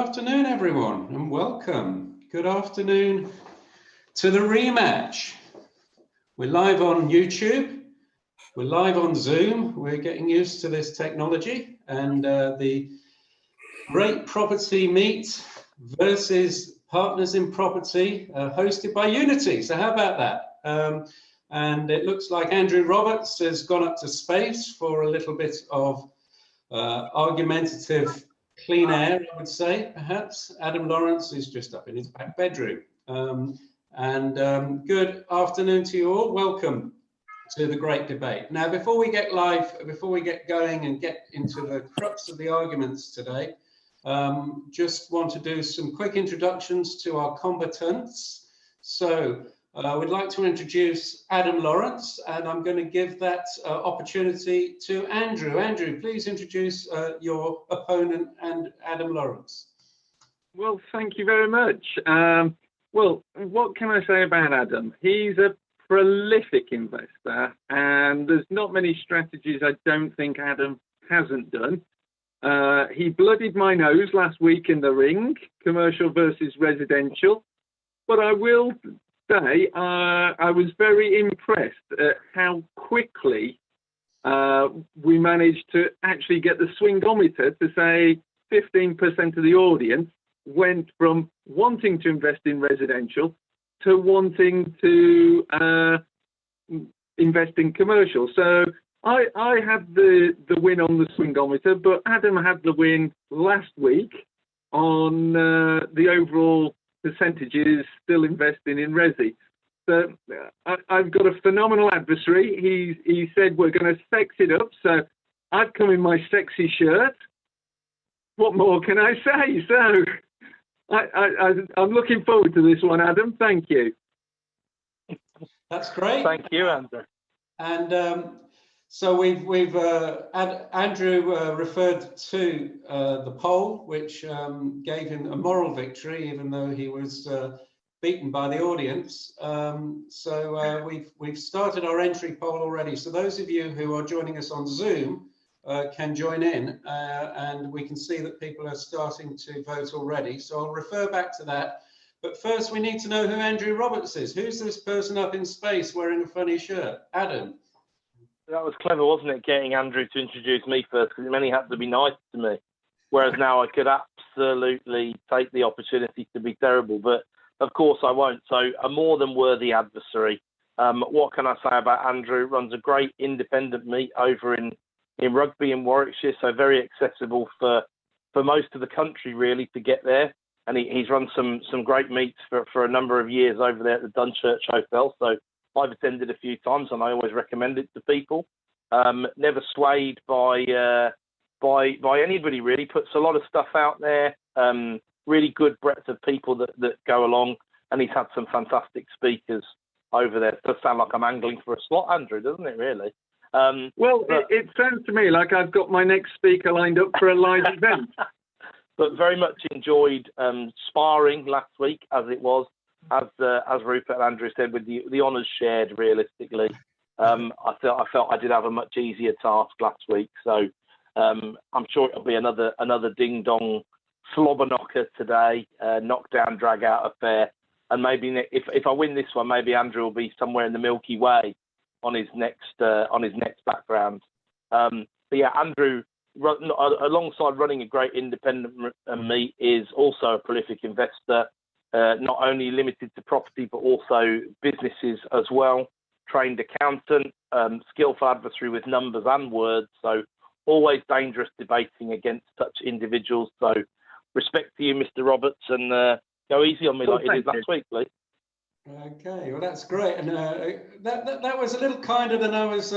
afternoon, everyone, and welcome. Good afternoon to the rematch. We're live on YouTube. We're live on Zoom. We're getting used to this technology, and the Great Property Meet versus Partners in Property, hosted by Unity. So how about that? And it looks like Andrew Roberts has gone up to space for a little bit of argumentative clean air, I would say, perhaps. Adam Lawrence is just up in his back bedroom. Good afternoon to you all. Welcome to the great debate. Now, before we get live, before we get going and get into the crux of the arguments today, just want to do some quick introductions to our combatants. So we'd like to introduce Adam Lawrence, and I'm going to give that opportunity to Andrew. Andrew, please introduce your opponent and Adam Lawrence. Well, thank you very much. Well, what can I say about Adam? He's a prolific investor, and there's not many strategies I don't think Adam hasn't done. He bloodied my nose last week in the ring, commercial versus residential, but I will say I was very impressed at how quickly we managed to actually get the swingometer to say 15% of the audience went from wanting to invest in residential to wanting to invest in commercial. So I had the win on the swingometer, but Adam had the win last week on the overall percentages still investing in resi. So I've got a phenomenal adversary. He said we're going to sex it up, so I've come in my sexy shirt. What more can I say? So I'm looking forward to this one, Adam. Thank you. That's great. Thank you, Andrew. And so Andrew referred to the poll, which gave him a moral victory, even though he was beaten by the audience. We've started our entry poll already. So those of you who are joining us on Zoom can join in, and we can see that people are starting to vote already. So I'll refer back to that. But first, we need to know who Andrew Roberts is. Who's this person up in space wearing a funny shirt? Adam. That was clever, wasn't it, getting Andrew to introduce me first, because it meant he had to be nice to me. Whereas now I could absolutely take the opportunity to be terrible, but of course I won't. So a more than worthy adversary. What can I say about Andrew? Runs a great independent meet over in Rugby in Warwickshire, so very accessible for most of the country really to get there. And he's run some great meets for a number of years over there at the Dunchurch Hotel. So I've attended a few times, and I always recommend it to people. Never swayed by anybody really. Puts a lot of stuff out there. Really good breadth of people that go along, and he's had some fantastic speakers over there. It does sound like I'm angling for a slot, Andrew, doesn't it? Really. It sounds to me like I've got my next speaker lined up for a live event. But very much enjoyed sparring last week, as it was. As Rupert and Andrew said, with the honours shared, realistically, I felt I did have a much easier task last week. So I'm sure it'll be another ding dong slobber knocker today, knockdown drag out affair. And maybe if I win this one, maybe Andrew will be somewhere in the Milky Way on his next background. But yeah, Andrew, alongside running a great independent meet, is also a prolific investor. Not only limited to property, but also businesses as well. Trained accountant, skillful adversary with numbers and words. So always dangerous debating against such individuals. So respect to you, Mr. Roberts, and go easy on me like you did last week, please. Okay, well that's great, and that was a little kinder than I was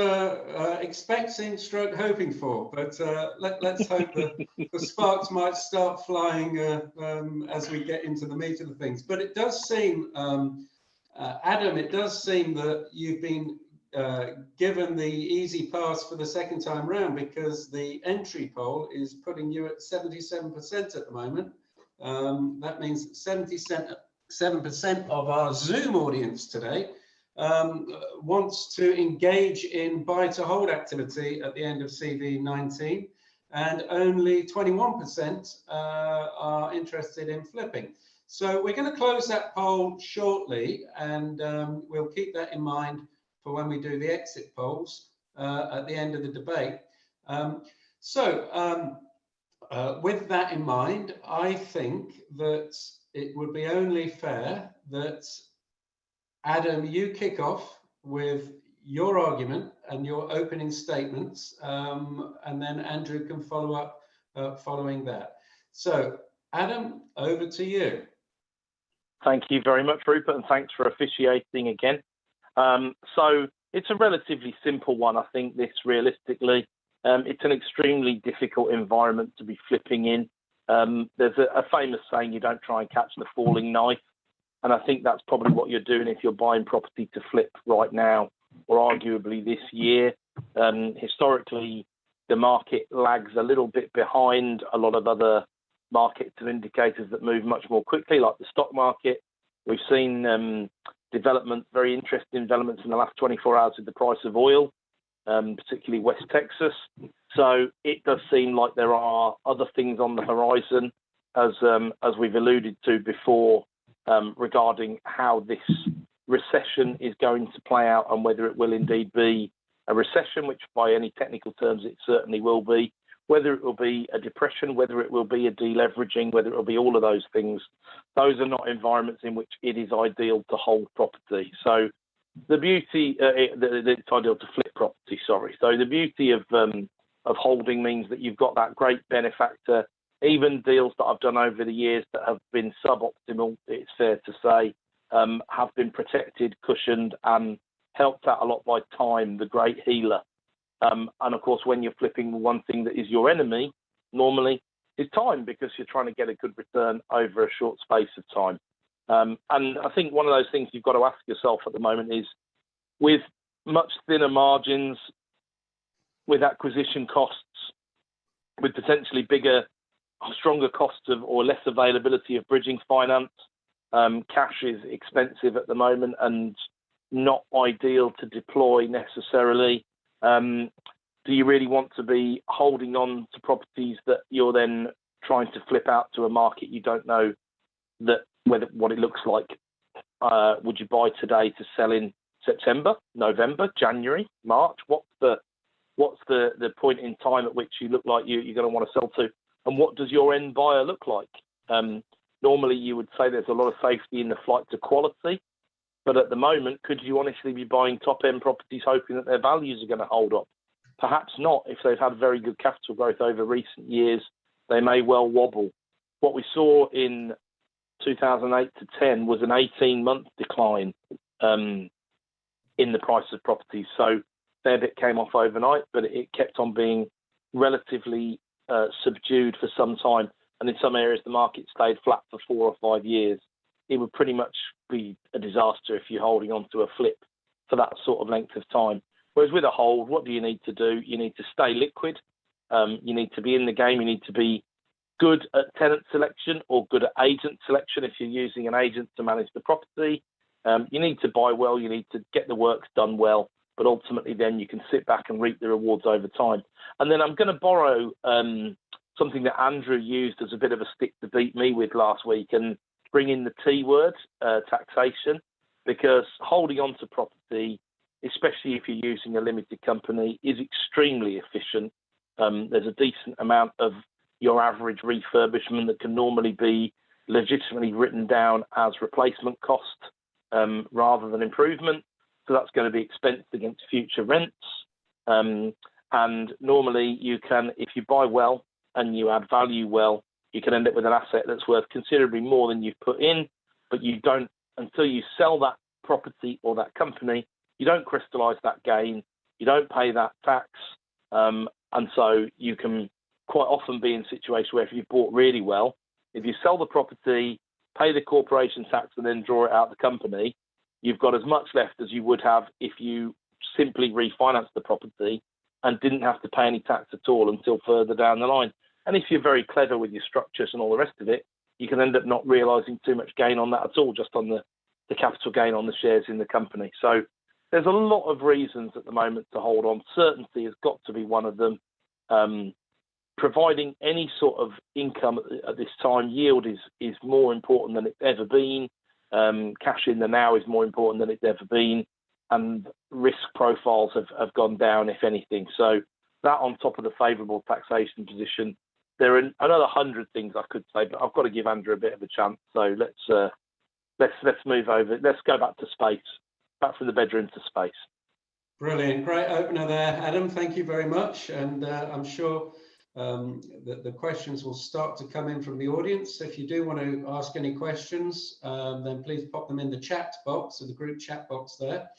expecting, stroke hoping for. But let's hope that the sparks might start flying as we get into the meat of the things. But it does seem, Adam, it does seem that you've been given the easy pass for the second time round, because the entry poll is putting you at 77% at the moment. That means 77% of our Zoom audience today wants to engage in buy to hold activity at the end of CV19. and only 21% are interested in flipping. So we're going to close that poll shortly, and we'll keep that in mind for when we do the exit polls at the end of the debate. With that in mind, I think that it would be only fair that, Adam, you kick off with your argument and your opening statements, and then Andrew can follow up following that. So, Adam, over to you. Thank you very much, Rupert, and thanks for officiating again. So it's a relatively simple one, I think, this realistically. It's an extremely difficult environment to be flipping in. There's a famous saying, you don't try and catch the falling knife. And I think that's probably what you're doing if you're buying property to flip right now, or arguably this year. Historically, the market lags a little bit behind a lot of other markets and indicators that move much more quickly, like the stock market. We've seen development, very interesting developments in the last 24 hours with the price of oil, particularly West Texas. So it does seem like there are other things on the horizon, as we've alluded to before, regarding how this recession is going to play out and whether it will indeed be a recession, which by any technical terms it certainly will be, whether it will be a depression, whether it will be a deleveraging, whether it will be all of those things. Those are not environments in which it is ideal to hold property. So the beauty, it's ideal to flip property, sorry. So the beauty of holding means that you've got that great benefactor. Even deals that I've done over the years that have been suboptimal, it's fair to say, have been protected, cushioned, and helped out a lot by time, the great healer. And of course, when you're flipping, one thing that is your enemy normally is time, because you're trying to get a good return over a short space of time. And I think one of those things you've got to ask yourself at the moment is, with much thinner margins, with acquisition costs, with potentially bigger, stronger costs of or less availability of bridging finance, cash is expensive at the moment and not ideal to deploy necessarily. Do you really want to be holding on to properties that you're then trying to flip out to a market you don't know what it looks like? Would you buy today to sell in September, November, January, March? What's the point in time at which you look like you're going to want to sell to? And what does your end buyer look like? Normally, you would say there's a lot of safety in the flight to quality. But at the moment, could you honestly be buying top-end properties hoping that their values are going to hold up? Perhaps not. If they've had very good capital growth over recent years, they may well wobble. What we saw in 2008 to 10 was an 18-month decline in the price of properties. So fair bit came off overnight, but it kept on being relatively subdued for some time. And in some areas, the market stayed flat for 4 or 5 years. It would pretty much be a disaster if you're holding on to a flip for that sort of length of time. Whereas with a hold, what do you need to do? You need to stay liquid. You need to be in the game. You need to be good at tenant selection or good at agent selection if you're using an agent to manage the property. You need to buy well. You need to get the works done well. But ultimately, then you can sit back and reap the rewards over time. And then I'm going to borrow something that Andrew used as a bit of a stick to beat me with last week and bring in the T word, taxation, because holding on to property, especially if you're using a limited company, is extremely efficient. There's a decent amount of your average refurbishment that can normally be legitimately written down as replacement cost rather than improvement. So that's going to be expensed against future rents. And normally you can, if you buy well and you add value well, you can end up with an asset that's worth considerably more than you've put in, but you don't, until you sell that property or that company, you don't crystallize that gain, you don't pay that tax. And so you can quite often be in a situation where if you bought really well, if you sell the property, pay the corporation tax and then draw it out the company, you've got as much left as you would have if you simply refinanced the property and didn't have to pay any tax at all until further down the line. And if you're very clever with your structures and all the rest of it, you can end up not realising too much gain on that at all, just on the capital gain on the shares in the company. So there's a lot of reasons at the moment to hold on. Certainty has got to be one of them. providing any sort of income at this time. Yield is more important than it's ever been. Cash in the now is more important than it's ever been, and risk profiles have gone down, if anything. So that, on top of the favourable taxation position, there are another 100 things I could say, but I've got to give Andrew a bit of a chance. So let's move over. Let's go back to space, back from the bedroom to space. Brilliant, great opener there, Adam. Thank you very much, and I'm sure that the questions will start to come in from the audience. If you do want to ask any questions, then please pop them in the chat box, or the group chat box there.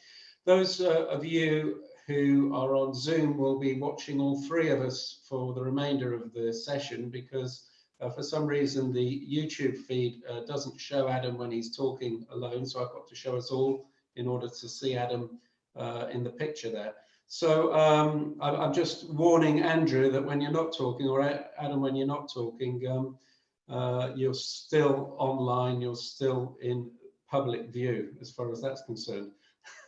Those of you who are on Zoom will be watching all three of us for the remainder of the session, because for some reason the YouTube feed doesn't show Adam when he's talking alone, so I've got to show us all in order to see Adam in the picture there. So I'm just warning Andrew that when you're not talking, or Adam, when you're not talking, you're still online, you're still in public view as far as that's concerned.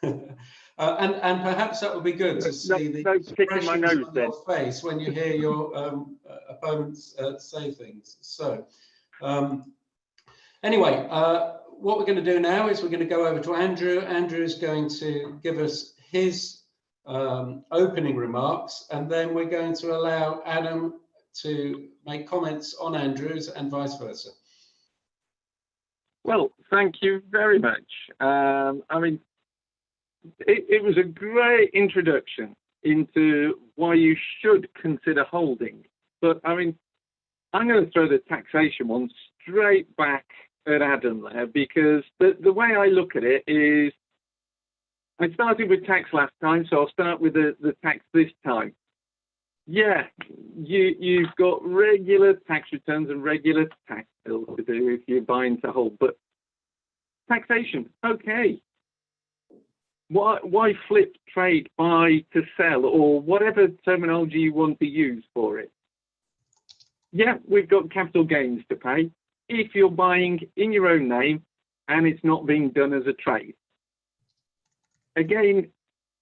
And perhaps that would be good to see the expressions on your face when you hear your opponents say things. So anyway, what we're going to do now is we're going to go over to Andrew. Andrew is going to give us his opening remarks, and then we're going to allow Adam to make comments on Andrew's and vice versa. Well, thank you very much. I mean, it was a great introduction into why you should consider holding. But I mean, I'm going to throw the taxation one straight back at Adam there, because the way I look at it is, I started with tax last time, so I'll start with the tax this time. Yeah, you've got regular tax returns and regular tax bills to do if you're buying to hold, but taxation, okay. Why flip trade, buy to sell, or whatever terminology you want to use for it? Yeah, we've got capital gains to pay if you're buying in your own name and it's not being done as a trade. Again,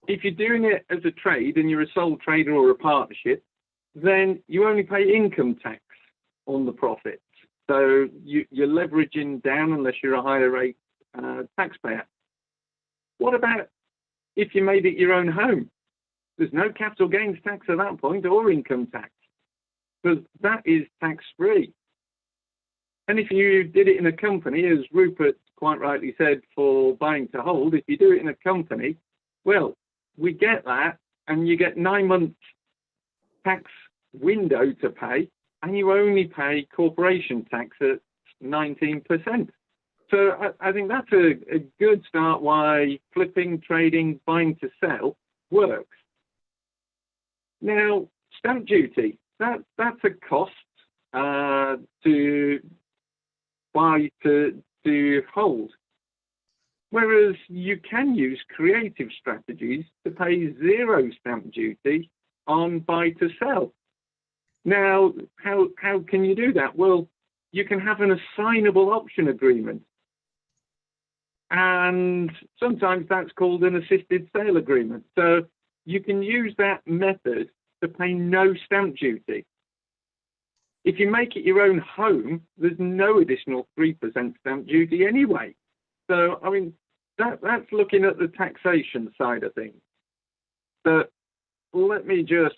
if you're doing it as a trade and you're a sole trader or a partnership, then you only pay income tax on the profits. So you're leveraging down unless you're a higher rate taxpayer. What about if you made it your own home? There's no capital gains tax at that point, or income tax, because that is tax-free. And if you did it in a company, as Rupert quite rightly said, for buying to hold, if you do it in a company, well, we get that, and you get 9 months tax window to pay, and you only pay corporation tax at 19%. So I think that's a good start why flipping, trading, buying to sell works. Now, stamp duty, that's a cost to buy to hold. Whereas you can use creative strategies to pay zero stamp duty on buy to sell. Now, how can you do that? Well, you can have an assignable option agreement. And sometimes that's called an assisted sale agreement. So you can use that method to pay no stamp duty. If you make it your own home, there's no additional 3% stamp duty anyway. So, I mean, that's looking at the taxation side of things. But let me just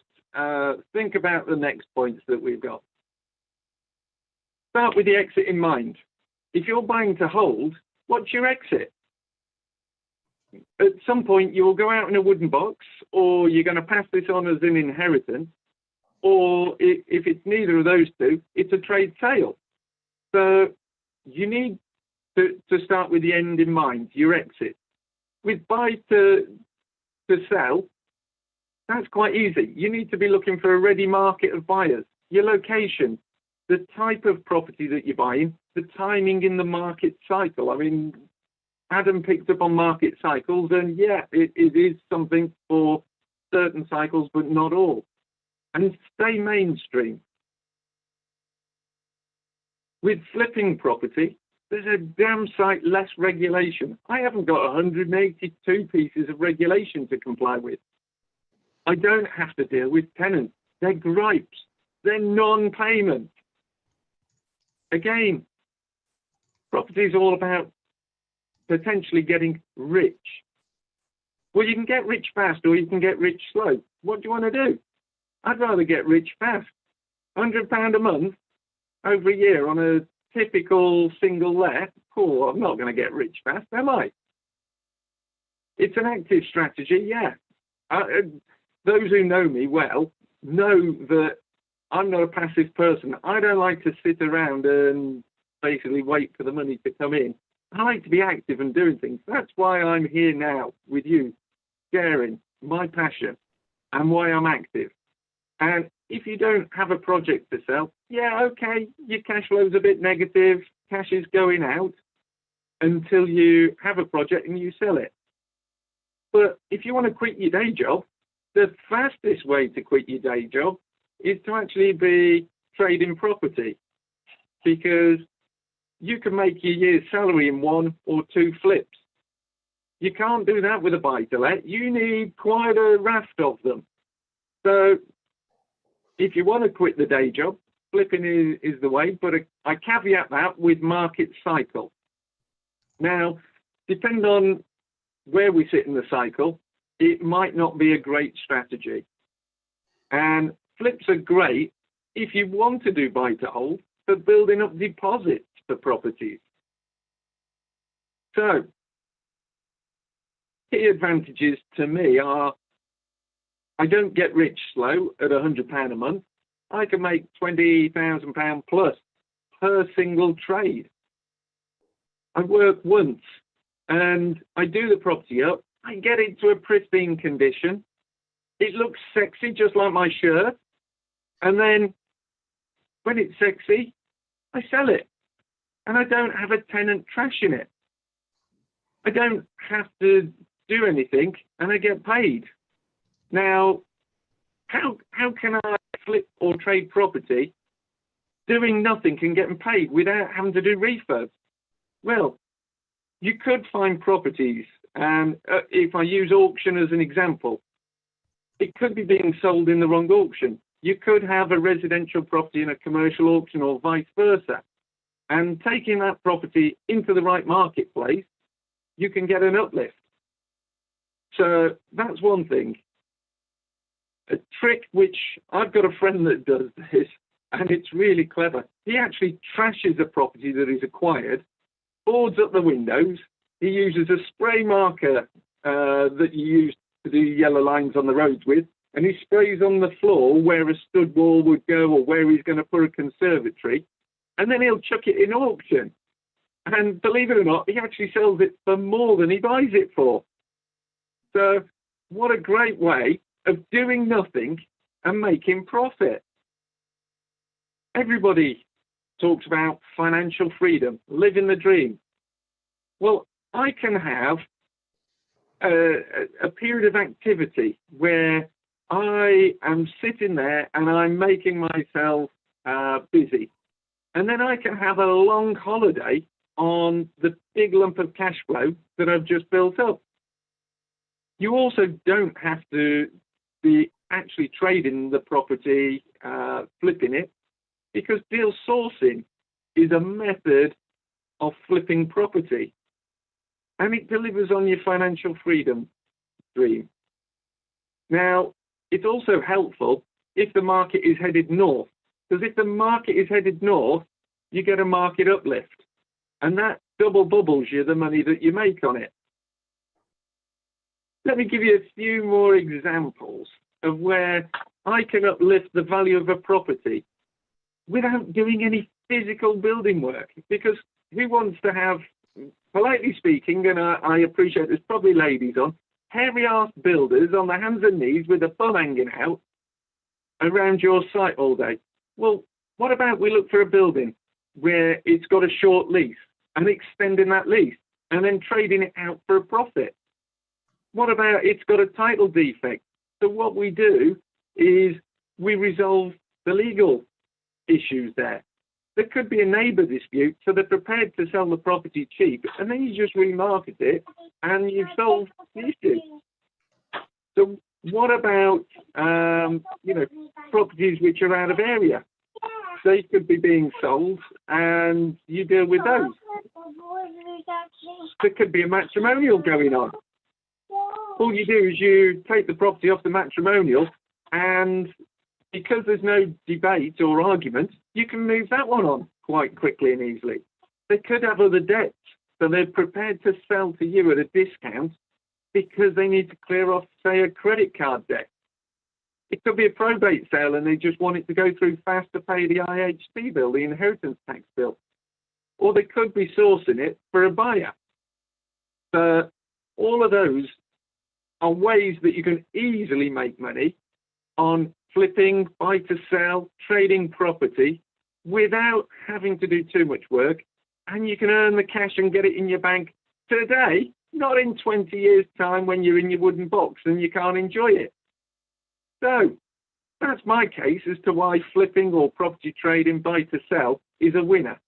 think about the next points that we've got. Start with the exit in mind. If you're buying to hold, what's your exit? At some point, you will go out in a wooden box, or you're going to pass this on as an inheritance, or if it's neither of those two, it's a trade sale. So you need to start with the end in mind, your exit. With buy to sell, that's quite easy. You need to be looking for a ready market of buyers, your location, the type of property that you're buying, the timing in the market cycle. I mean, Adam picked up on market cycles, and yeah, it is something for certain cycles, but not all. And stay mainstream. With flipping property, there's a damn sight less regulation. I haven't got 182 pieces of regulation to comply with. I don't have to deal with tenants. They're gripes. then non-payment. Again, property is all about potentially getting rich. Well, you can get rich fast or you can get rich slow. What do you want to do? I'd rather get rich fast. £100 a month over a year on a typical single let. Cool, I'm not going to get rich fast, am I? It's an active strategy, yeah. Those who know me well know that I'm not a passive person. I don't like to sit around and basically wait for the money to come in. I like to be active and doing things. That's why I'm here now with you, sharing my passion and why I'm active. And if you don't have a project to sell, yeah, okay, your cash flow's a bit negative, cash is going out until you have a project and you sell it. But if you want to quit your day job, the fastest way to quit your day job is to actually be trading property, because you can make your year's salary in 1 or 2 flips. You can't do that with a buy-to-let. You need quite a raft of them. So if you want to quit the day job, flipping is the way, but I caveat that with market cycle. Now, depending on where we sit in the cycle, it might not be a great strategy. And flips are great if you want to do buy to hold for building up deposits for properties. So, key advantages to me are I don't get rich slow at £100 a month. I can make £20,000 plus per single trade. I work once and I do the property up. I get it to a pristine condition. It looks sexy, just like my shirt. And then when it's sexy, I sell it. And I don't have a tenant trashing it. I don't have to do anything and I get paid. Now, how can I flip or trade property doing nothing and getting paid without having to do refurbs? Well, you could find properties, and if I use auction as an example, it could be being sold in the wrong auction. You could have a residential property in a commercial auction or vice versa. And taking that property into the right marketplace, you can get an uplift. So that's one thing. A trick which I've got a friend that does this, and it's really clever. He actually trashes a property that he's acquired, boards up the windows. He uses a spray marker that you use to do yellow lines on the roads with, and he sprays on the floor where a stud wall would go or where he's going to put a conservatory, and then he'll chuck it in auction. And believe it or not, he actually sells it for more than he buys it for. So what a great way of doing nothing and making profit. Everybody talks about financial freedom, living the dream. Well, I can have a period of activity where I am sitting there and I'm making myself busy. And then I can have a long holiday on the big lump of cash flow that I've just built up. You also don't have to be actually trading the property, flipping it, because deal sourcing is a method of flipping property, and it delivers on your financial freedom dream. Now, it's also helpful if the market is headed north, because if the market is headed north, you get a market uplift, and that double bubbles you the money that you make on it. Let me give you a few more examples of where I can uplift the value of a property without doing any physical building work. Because who wants to have, politely speaking, and I appreciate there's probably ladies on, hairy-ass builders on their hands and knees with a bum hanging out around your site all day? Well, what about we look for a building where it's got a short lease and extending that lease and then trading it out for a profit? What about it's got a title defect? So what we do is we resolve the legal issues there. There could be a neighbour dispute, so they're prepared to sell the property cheap, and then you just remarket it and you've solved the issue. So what about, properties which are out of area? They could be being sold and you deal with those. There could be a matrimonial going on. All you do is you take the property off the matrimonial, and because there's no debate or argument, you can move that one on quite quickly and easily. They could have other debts, so they're prepared to sell to you at a discount because they need to clear off, say, a credit card debt. It could be a probate sale and they just want it to go through fast to pay the IHT bill, the inheritance tax bill. Or they could be sourcing it for a buyer. So all of those are ways that you can easily make money on flipping, buy to sell, trading property without having to do too much work. And you can earn the cash and get it in your bank today, not in 20 years' time when you're in your wooden box and you can't enjoy it. So that's my case as to why flipping or property trading, buy to sell, is a winner.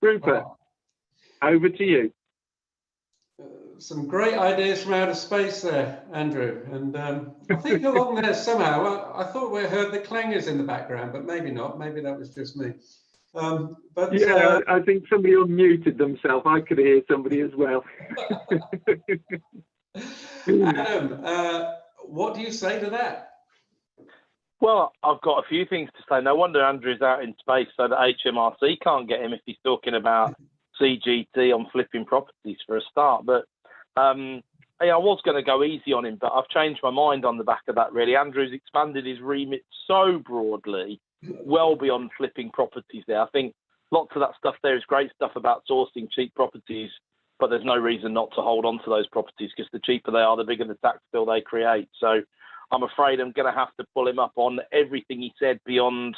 Rupert, over to you. Some great ideas from outer space there, Andrew. And I think along there somehow, I thought we heard the clangers in the background, but maybe not. Maybe that was just me. I think somebody unmuted themselves. I could hear somebody as well. Adam, what do you say to that? Well, I've got a few things to say. No wonder Andrew's out in space so that HMRC can't get him if he's talking about CGT on flipping properties for a start. But hey, I was going to go easy on him, but I've changed my mind on the back of that, really. Andrew's expanded his remit so broadly, well beyond flipping properties there. I think lots of that stuff there is great stuff about sourcing cheap properties, but there's no reason not to hold on to those properties because the cheaper they are, the bigger the tax bill they create. So I'm afraid I'm going to have to pull him up on everything he said beyond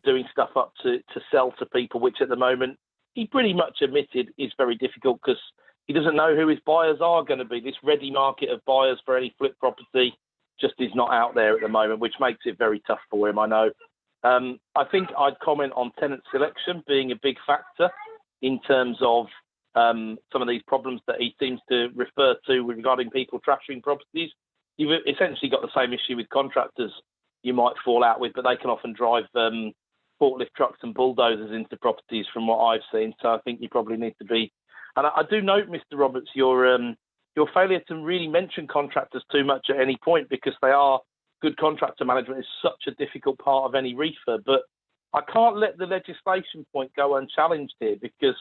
doing stuff up to sell to people, which at the moment he pretty much admitted is very difficult because he doesn't know who his buyers are going to be. This ready market of buyers for any flip property just is not out there at the moment, which makes it very tough for him, I know. I think I'd comment on tenant selection being a big factor in terms of some of these problems that he seems to refer to regarding people trashing properties. You've essentially got the same issue with contractors you might fall out with, but they can often drive forklift trucks and bulldozers into properties from what I've seen. So I think you probably need to be. And I do note, Mr. Roberts, your failure to really mention contractors too much at any point because they are good contractor management is such a difficult part of any refurb. But I can't let the legislation point go unchallenged here because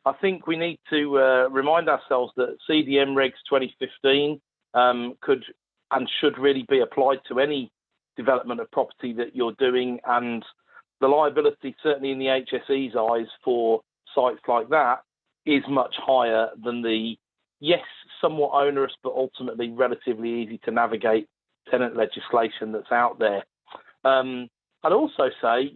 I think we need to remind ourselves that CDM Regs 2015 could and should really be applied to any development of property that you're doing, and the liability, certainly in the HSE's eyes for sites like that, is much higher than the, yes, somewhat onerous, but ultimately relatively easy to navigate tenant legislation that's out there. I'd also say,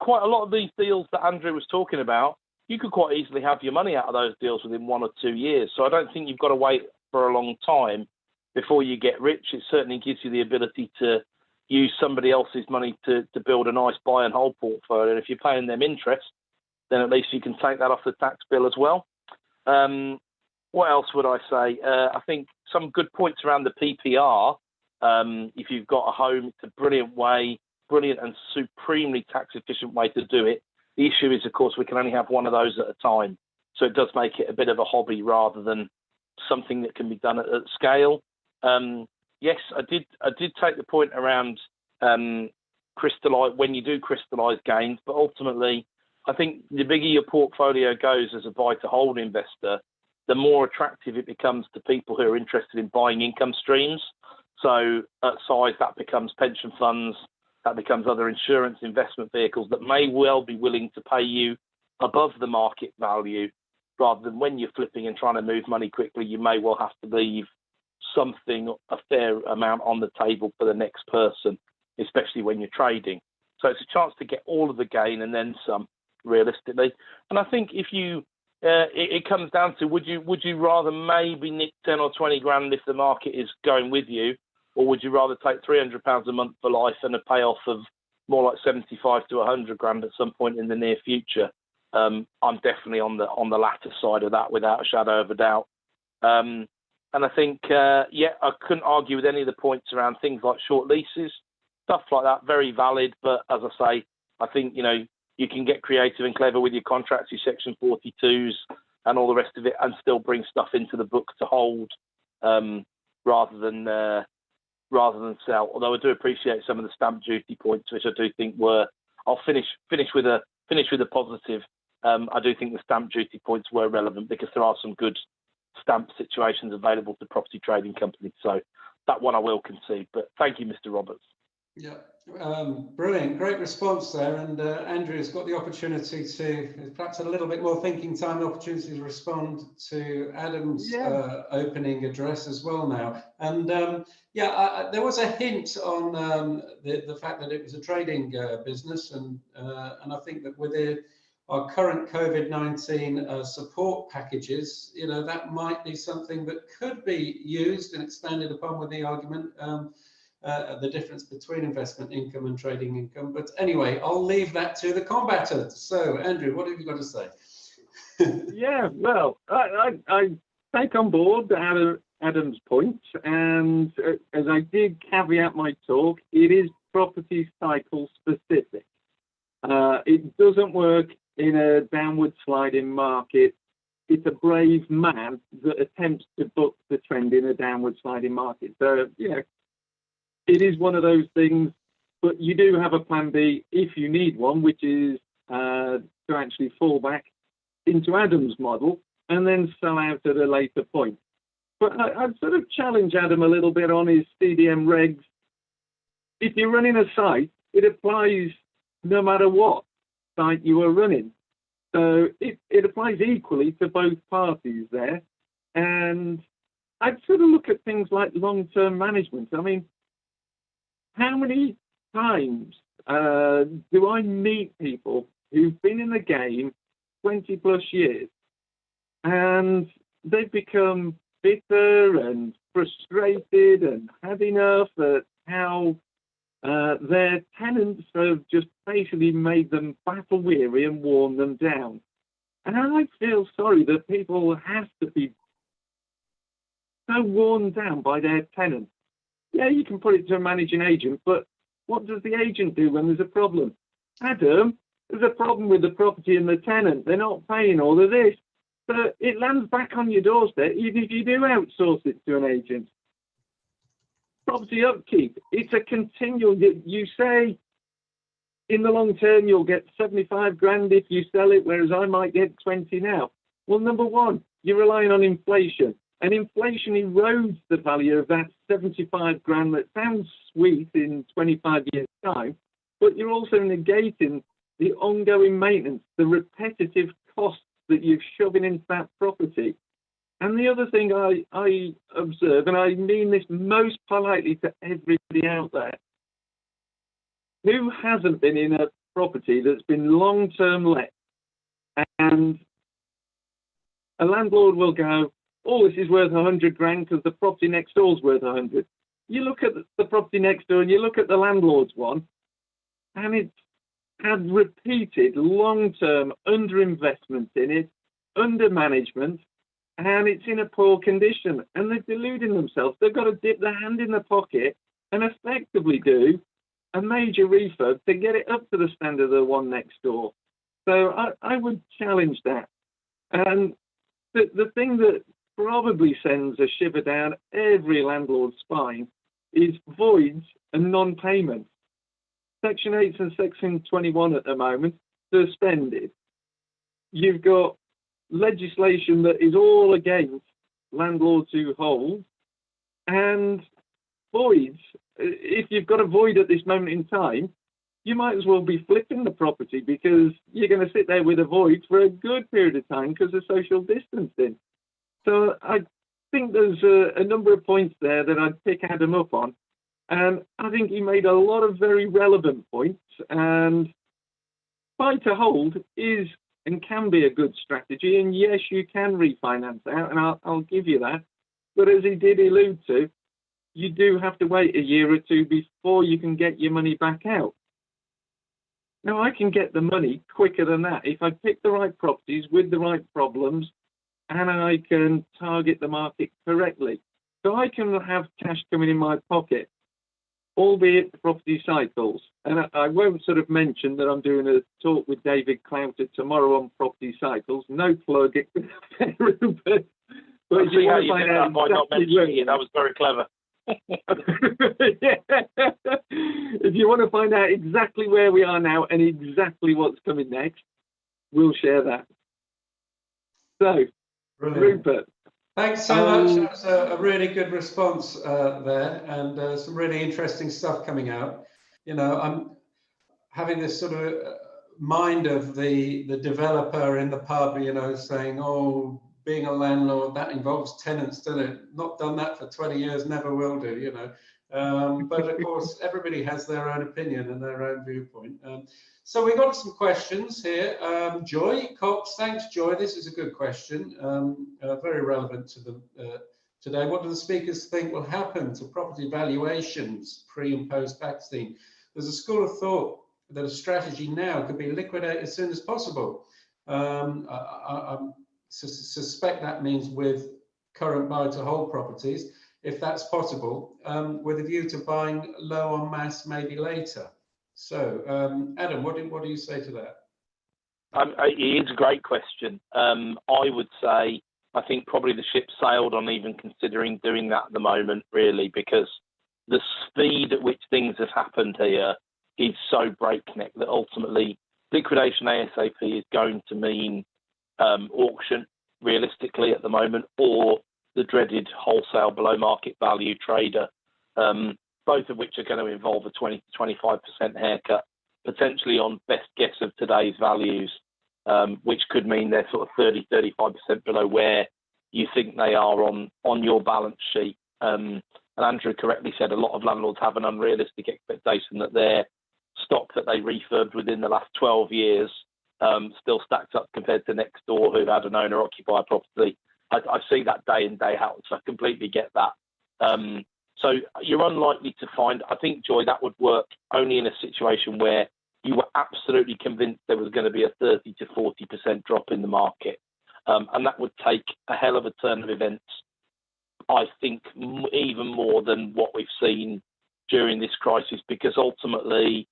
quite a lot of these deals that Andrew was talking about, you could quite easily have your money out of those deals within 1 or 2 years. So I don't think you've got to wait for a long time before you get rich. It certainly gives you the ability to use somebody else's money to build a nice buy and hold portfolio. And if you're paying them interest, then at least you can take that off the tax bill as well. What else would I say? I think some good points around the PPR. If you've got a home, it's a brilliant and supremely tax efficient way to do it. The issue is, of course, we can only have one of those at a time. So it does make it a bit of a hobby rather than something that can be done at scale. Yes, I did take the point around crystallize when you do crystallize gains, but ultimately, I think the bigger your portfolio goes as a buy to hold investor, the more attractive it becomes to people who are interested in buying income streams. So at size, that becomes pension funds, that becomes other insurance investment vehicles that may well be willing to pay you above the market value, rather than when you're flipping and trying to move money quickly, you may well have to leave something, a fair amount on the table for the next person, especially when you're trading. So it's a chance to get all of the gain and then some, realistically. And I think if you, it comes down to, would you rather maybe nick 10 or 20 grand if the market is going with you, or would you rather take £300 a month for life and a payoff of more like 75 to 100 grand at some point in the near future? I'm definitely on the latter side of that without a shadow of a doubt. And I think, I couldn't argue with any of the points around things like short leases, stuff like that, very valid. But as I say, I think, you can get creative and clever with your contracts, your Section 42s and all the rest of it, and still bring stuff into the book to hold rather than sell. Although I do appreciate some of the stamp duty points, which I do think were. I'll finish with a positive. I do think the stamp duty points were relevant because there are some good stamp situations available to property trading companies. So that one I will concede. But thank you, Mr. Roberts. Yeah, brilliant, great response there. And Andrew's got the opportunity to, perhaps a little bit more thinking time, the opportunity to respond to Adam's opening address as well now. And there was a hint on the fact that it was a trading business, and I think that with our current COVID-19 support packages, that might be something that could be used and expanded upon with the argument. The difference between investment income and trading income. But anyway, I'll leave that to the combatants. So, Andrew, what have you got to say? Well, I take on board Adam's points, and as I did caveat my talk, it is property cycle specific. It doesn't work in a downward sliding market. It's a brave man that attempts to book the trend in a downward sliding market. So, it is one of those things, but you do have a plan B if you need one, which is to actually fall back into Adam's model and then sell out at a later point. But I'd sort of challenge Adam a little bit on his CDM regs. If you're running a site, it applies no matter what site you are running. So it applies equally to both parties there. And I'd sort of look at things like long-term management. I mean, how many times do I meet people who've been in the game 20 plus years and they've become bitter and frustrated and had enough at how their tenants have just basically made them battle weary and worn them down. And I feel sorry that people have to be so worn down by their tenants. Yeah, you can put it to a managing agent, but what does the agent do when there's a problem? Adam, there's a problem with the property and the tenant. They're not paying all of this. So it lands back on your doorstep, even if you do outsource it to an agent. Property upkeep, it's a continual. You say in the long term you'll get 75 grand if you sell it, whereas I might get 20 now. Well, number one, you're relying on inflation. And inflation erodes the value of that 75 grand that sounds sweet in 25 years' time, but you're also negating the ongoing maintenance, the repetitive costs that you're shoving into that property. And the other thing I observe, and I mean this most politely to everybody out there, who hasn't been in a property that's been long-term let, and a landlord will go, oh, this is worth 100 grand because the property next door is worth 100. You look at the property next door and you look at the landlord's one, and it's had repeated long-term underinvestment in it, under-management, and it's in a poor condition. And they're deluding themselves. They've got to dip their hand in the pocket and effectively do a major refurb to get it up to the standard of the one next door. So I would challenge that. And the thing that probably sends a shiver down every landlord's spine is voids and non-payment. Section 8 and Section 21 at the moment, suspended. You've got legislation that is all against landlords who hold, and voids. If you've got a void at this moment in time, you might as well be flipping the property because you're going to sit there with a void for a good period of time because of social distancing. So I think there's a number of points there that I'd pick Adam up on. And I think he made a lot of very relevant points. And buy to hold is and can be a good strategy. And yes, you can refinance out, and I'll give you that. But as he did allude to, you do have to wait a year or two before you can get your money back out. Now, I can get the money quicker than that. If I pick the right properties with the right problems, and I can target the market correctly. So I can have cash coming in my pocket, albeit the property cycles. And I won't sort of mention that I'm doing a talk with David Clouter tomorrow on property cycles. No plug, Rupert. But I see how you did that by not mentioning it. That was very clever. Yeah. If you want to find out exactly where we are now and exactly what's coming next, we'll share that. So, Brilliant. Rupert. Thanks so much. That was a really good response there, and some really interesting stuff coming out. You know, I'm having this sort of mind of the developer in the pub, you know, saying, oh, being a landlord, that involves tenants, doesn't it? Not done that for 20 years, never will do, you know. But of course, everybody has their own opinion and their own viewpoint. So we got some questions here. Joy Cox, thanks, Joy. This is a good question, very relevant to the today. What do the speakers think will happen to property valuations pre and post vaccine? There's a school of thought that a strategy now could be liquidated as soon as possible. I suspect that means with current buy to hold properties, if that's possible, with a view to buying low en masse maybe later. So, Adam, what do you say to that? It's a great question. I would say I think probably the ship sailed on even considering doing that at the moment, really, because the speed at which things have happened here is so breakneck that ultimately liquidation ASAP is going to mean auction realistically at the moment, or the dreaded wholesale below market value trader, both of which are going to involve a 20 to 25% haircut, potentially on best guess of today's values, which could mean they're sort of 30, 35% below where you think they are on your balance sheet. And Andrew correctly said a lot of landlords have an unrealistic expectation that their stock that they refurbed within the last 12 years still stacks up compared to next door who had an owner occupier property. I see that day in, day out, so I completely get that. So you're unlikely to find, I think, Joy, that would work only in a situation where you were absolutely convinced there was going to be a 30 to 40% drop in the market. And that would take a hell of a turn of events, I think, even more than what we've seen during this crisis, because ultimately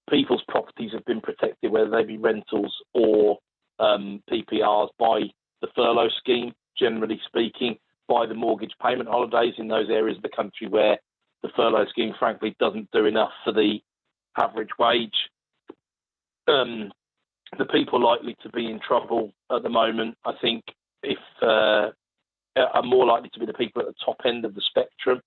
people's properties have been protected, whether they be rentals or PPRs, by the furlough scheme, generally speaking, by the mortgage payment holidays in those areas of the country where the furlough scheme, frankly, doesn't do enough for the average wage. The people likely to be in trouble at the moment, I think, if are more likely to be the people at the top end of the spectrum.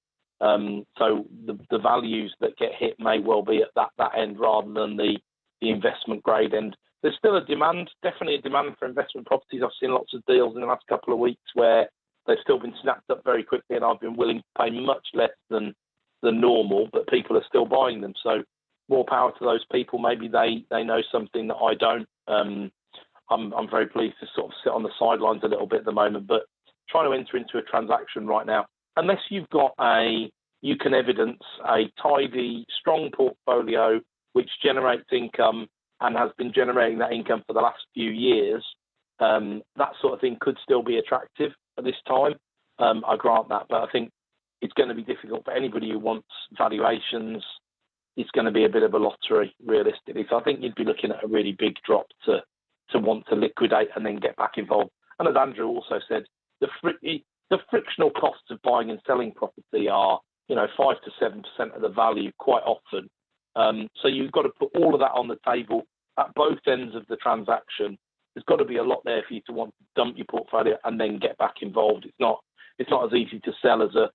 So the values that get hit may well be at that end rather than the investment grade end. There's still a demand, definitely a demand for investment properties. I've seen lots of deals in the last couple of weeks where they've still been snapped up very quickly, and I've been willing to pay much less than normal, but people are still buying them. So more power to those people. Maybe they know something that I don't. I'm very pleased to sort of sit on the sidelines a little bit at the moment, but trying to enter into a transaction right now, unless you can evidence a tidy, strong portfolio which generates income and has been generating that income for the last few years, that sort of thing could still be attractive at this time. I grant that, but I think it's going to be difficult for anybody who wants valuations. It's going to be a bit of a lottery, realistically. So I think you'd be looking at a really big drop to want to liquidate and then get back involved. And as Andrew also said, the frictional costs of buying and selling property are, 5 to 7% of the value quite often. So you've got to put all of that on the table at both ends of the transaction. There's got to be a lot there for you to want to dump your portfolio and then get back involved. It's not as easy to sell as a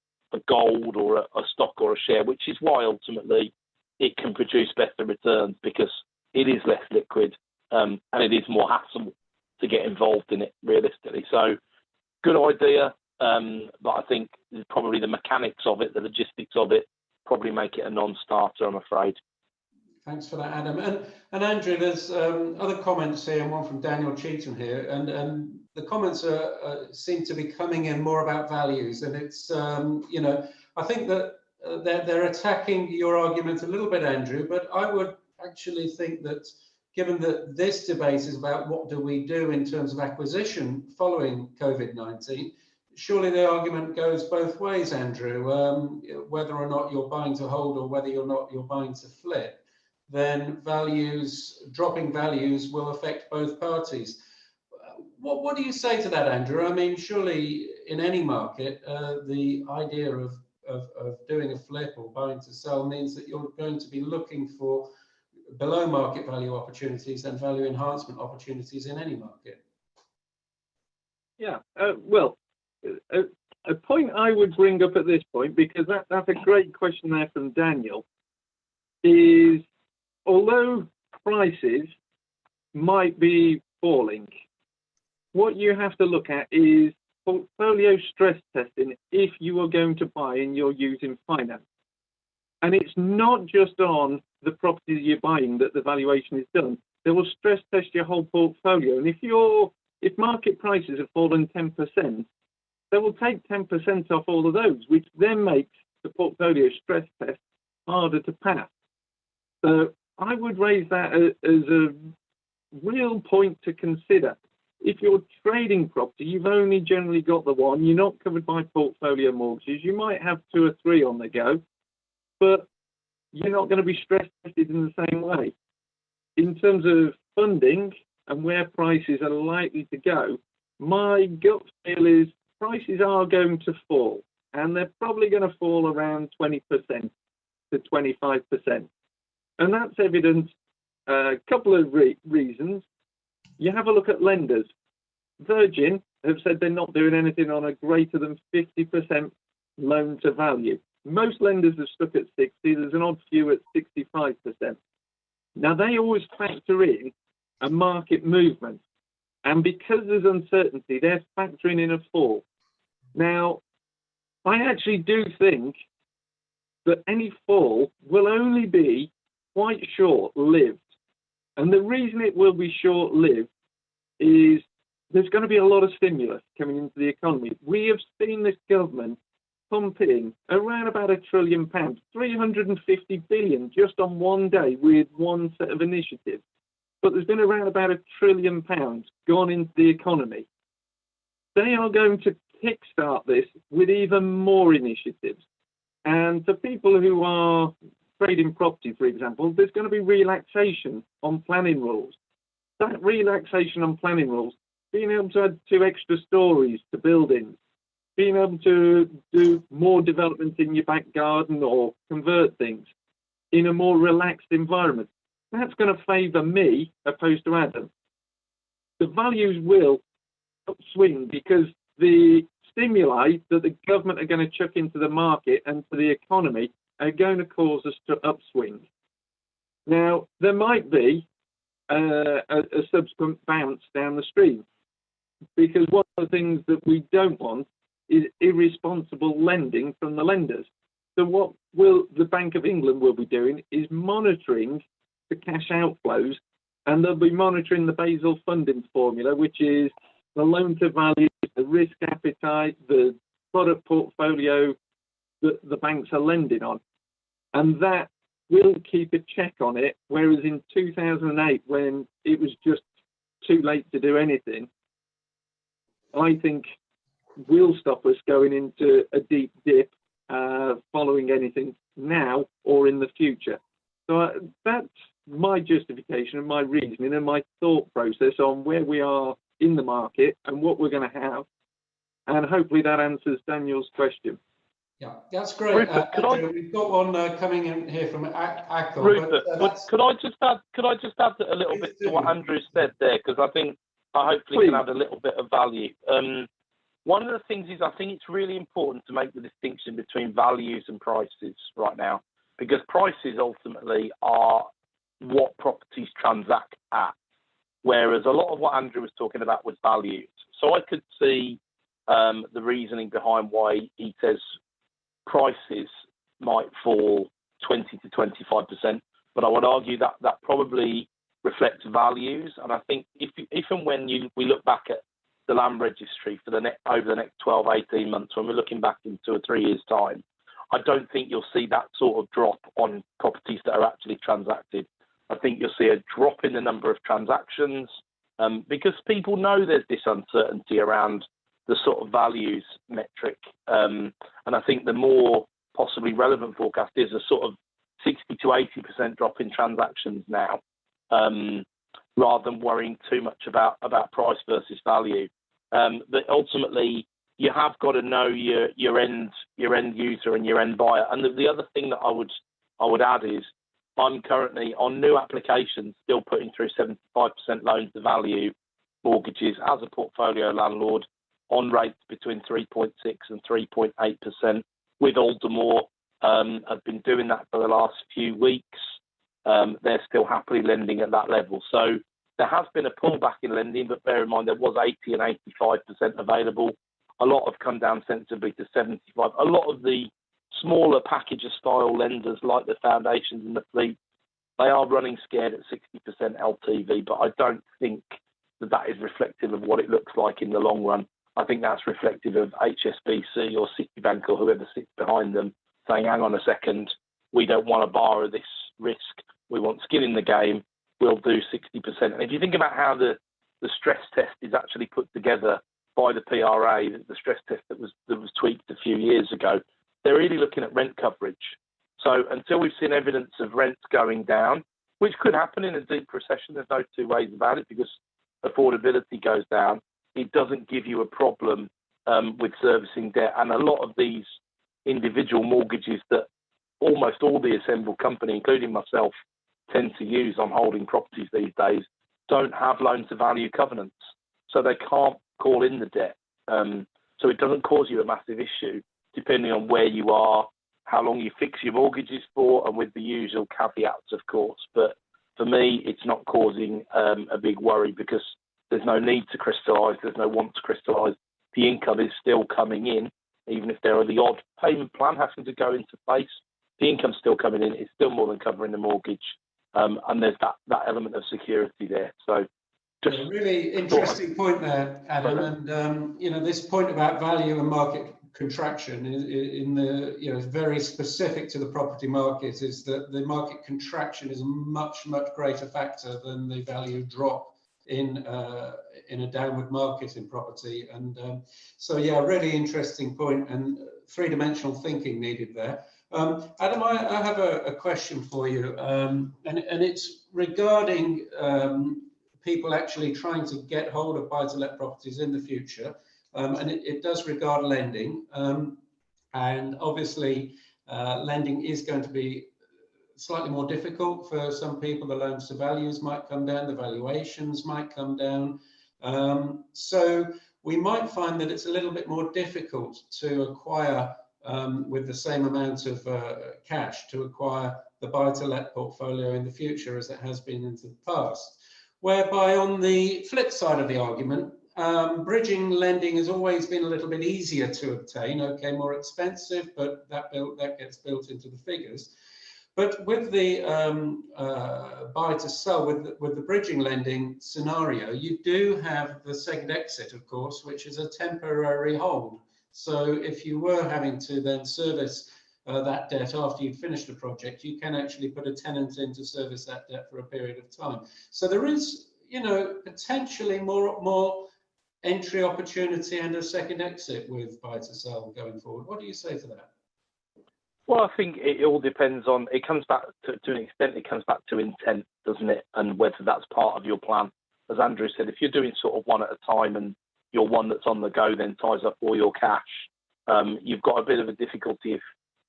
gold or a stock or a share, which is why ultimately it can produce better returns, because it is less liquid and it is more hassle to get involved in it realistically. So good idea, but I think probably the mechanics of it, the logistics of it, probably make it a non-starter, I'm afraid. Thanks for that, Adam. And Andrew, there's other comments here, and one from Daniel Cheatham here, and the comments seem to be coming in more about values, and it's I think that they're attacking your argument a little bit, Andrew, but I would actually think that given that this debate is about what do we do in terms of acquisition following COVID-19, surely the argument goes both ways, Andrew. Whether or not you're buying to hold or whether you're buying to flip, then dropping values will affect both parties. What do you say to that, Andrew? I mean, surely in any market, the idea of doing a flip or buying to sell means that you're going to be looking for below market value opportunities and value enhancement opportunities in any market. Yeah, well, a point I would bring up at this point, because that's a great question there from Daniel, is although prices might be falling, what you have to look at is portfolio stress testing if you are going to buy and you're using finance. And it's not just on the properties you're buying that the valuation is done. They will stress test your whole portfolio. And if market prices have fallen 10%, they will take 10% off all of those, which then makes the portfolio stress test harder to pass. So I would raise that as a real point to consider. If you're trading property, you've only generally got the one, you're not covered by portfolio mortgages, you might have 2 or 3 on the go, but you're not going to be stress tested in the same way. In terms of funding and where prices are likely to go, my gut feel is prices are going to fall, and they're probably going to fall around 20% to 25%. And that's evident a couple of reasons. You have a look at lenders. Virgin have said they're not doing anything on a greater than 50% loan to value. Most lenders are stuck at 60. There's an odd few at 65%. Now, they always factor in a market movement. And because there's uncertainty, they're factoring in a fall. Now, I actually do think that any fall will only be quite short-lived. And the reason it will be short-lived is there's going to be a lot of stimulus coming into the economy. We have seen this government pump in around about £1 trillion, 350 billion just on one day with one set of initiatives. But there's been around about £1 trillion gone into the economy. They are going to kickstart this with even more initiatives. And for people who are trading property, for example, there's going to be relaxation on planning rules. That relaxation on planning rules, being able to add 2 extra stories to buildings, being able to do more development in your back garden or convert things in a more relaxed environment, that's going to favour me opposed to Adam. The values will upswing because the stimuli that the government are going to chuck into the market and to the economy are going to cause us to upswing. Now, there might be a subsequent bounce down the stream, because one of the things that we don't want is irresponsible lending from the lenders. So what the Bank of England will be doing is monitoring the cash outflows, and they'll be monitoring the Basel funding formula, which is the loan to value, the risk appetite, the product portfolio that the banks are lending on. And that will keep a check on it, whereas in 2008, when it was just too late to do anything, I think will stop us going into a deep dip following anything now or in the future. So that's my justification and my reasoning and my thought process on where we are in the market and what we're going to have. And hopefully that answers Daniel's question. Yeah, that's great. Rupert, we've got one coming in here from Akil. Rupert, could I just add a little bit to what Andrew said there, because I think I hopefully can add a little bit of value. One of the things is I think it's really important to make the distinction between values and prices right now, because prices ultimately are what properties transact at, whereas a lot of what Andrew was talking about was values. So I could see the reasoning behind why he says prices might fall 20 to 25%, but I would argue that that probably reflects values. And I think if and when we look back at the land registry for over the next 12, 18 months, when we're looking back in 2 or 3 years' time, I don't think you'll see that sort of drop on properties that are actually transacted. I think you'll see a drop in the number of transactions because people know there's this uncertainty around the sort of values metric. And I think the more possibly relevant forecast is a sort of 60 to 80% drop in transactions now, rather than worrying too much about price versus value. But ultimately, you have got to know your end user and your end buyer. And the other thing that I would add is I'm currently on new applications still putting through 75% loans to value mortgages as a portfolio landlord on rates between 3.6 and 3.8%. With Aldermore, I've been doing that for the last few weeks. They're still happily lending at that level. So there has been a pullback in lending, but bear in mind there was 80 and 85% available. A lot have come down sensibly to 75. A lot of the smaller packager style lenders like the foundations and the fleet, they are running scared at 60% LTV, but I don't think that is reflective of what it looks like in the long run. I think that's reflective of HSBC or Citibank or whoever sits behind them saying, hang on a second, we don't want to borrow this risk. We want skin in the game. We'll do 60%. And if you think about how the stress test is actually put together by the PRA, the stress test that was tweaked a few years ago, they're really looking at rent coverage. So until we've seen evidence of rents going down, which could happen in a deep recession, there's no two ways about it because affordability goes down, it doesn't give you a problem with servicing debt. And a lot of these individual mortgages that almost all the assembled company, including myself, tend to use on holding properties these days, don't have loan to value covenants. So they can't call in the debt. So it doesn't cause you a massive issue, depending on where you are, how long you fix your mortgages for, and with the usual caveats, of course. But for me, it's not causing a big worry because there's no need to crystallise, there's no want to crystallise. The income is still coming in, even if there are the odd payment plan having to go into place. The income's still coming in, it's still more than covering the mortgage. And there's that element of security there. So just a really interesting point there, Adam. And this point about value and market contraction in the is very specific to the property market, is that the market contraction is a much greater factor than the value drop in a downward market in property. And so really interesting point and three-dimensional thinking needed there. Adam, I have a question for you, and it's regarding people actually trying to get hold of buy-to-let properties in the future, and it does regard lending, and obviously lending is going to be slightly more difficult for some people. The loans to values might come down, the valuations might come down, so we might find that it's a little bit more difficult to acquire with the same amount of cash to acquire the buy-to-let portfolio in the future as it has been in the past. Whereby on the flip side of the argument, bridging lending has always been a little bit easier to obtain. Okay, more expensive, but that gets built into the figures. But with the buy to sell, with the bridging lending scenario, you do have the second exit, of course, which is a temporary hold. So if you were having to then service that debt after you'd finished a project, you can actually put a tenant in to service that debt for a period of time. So there is, potentially more entry opportunity and a second exit with buy to sell going forward. What do you say to that? Well, I think it all depends on, it comes back to an extent, it comes back to intent, doesn't it? And whether that's part of your plan. As Andrew said, if you're doing sort of one at a time and you're one that's on the go, then ties up all your cash, you've got a bit of a difficulty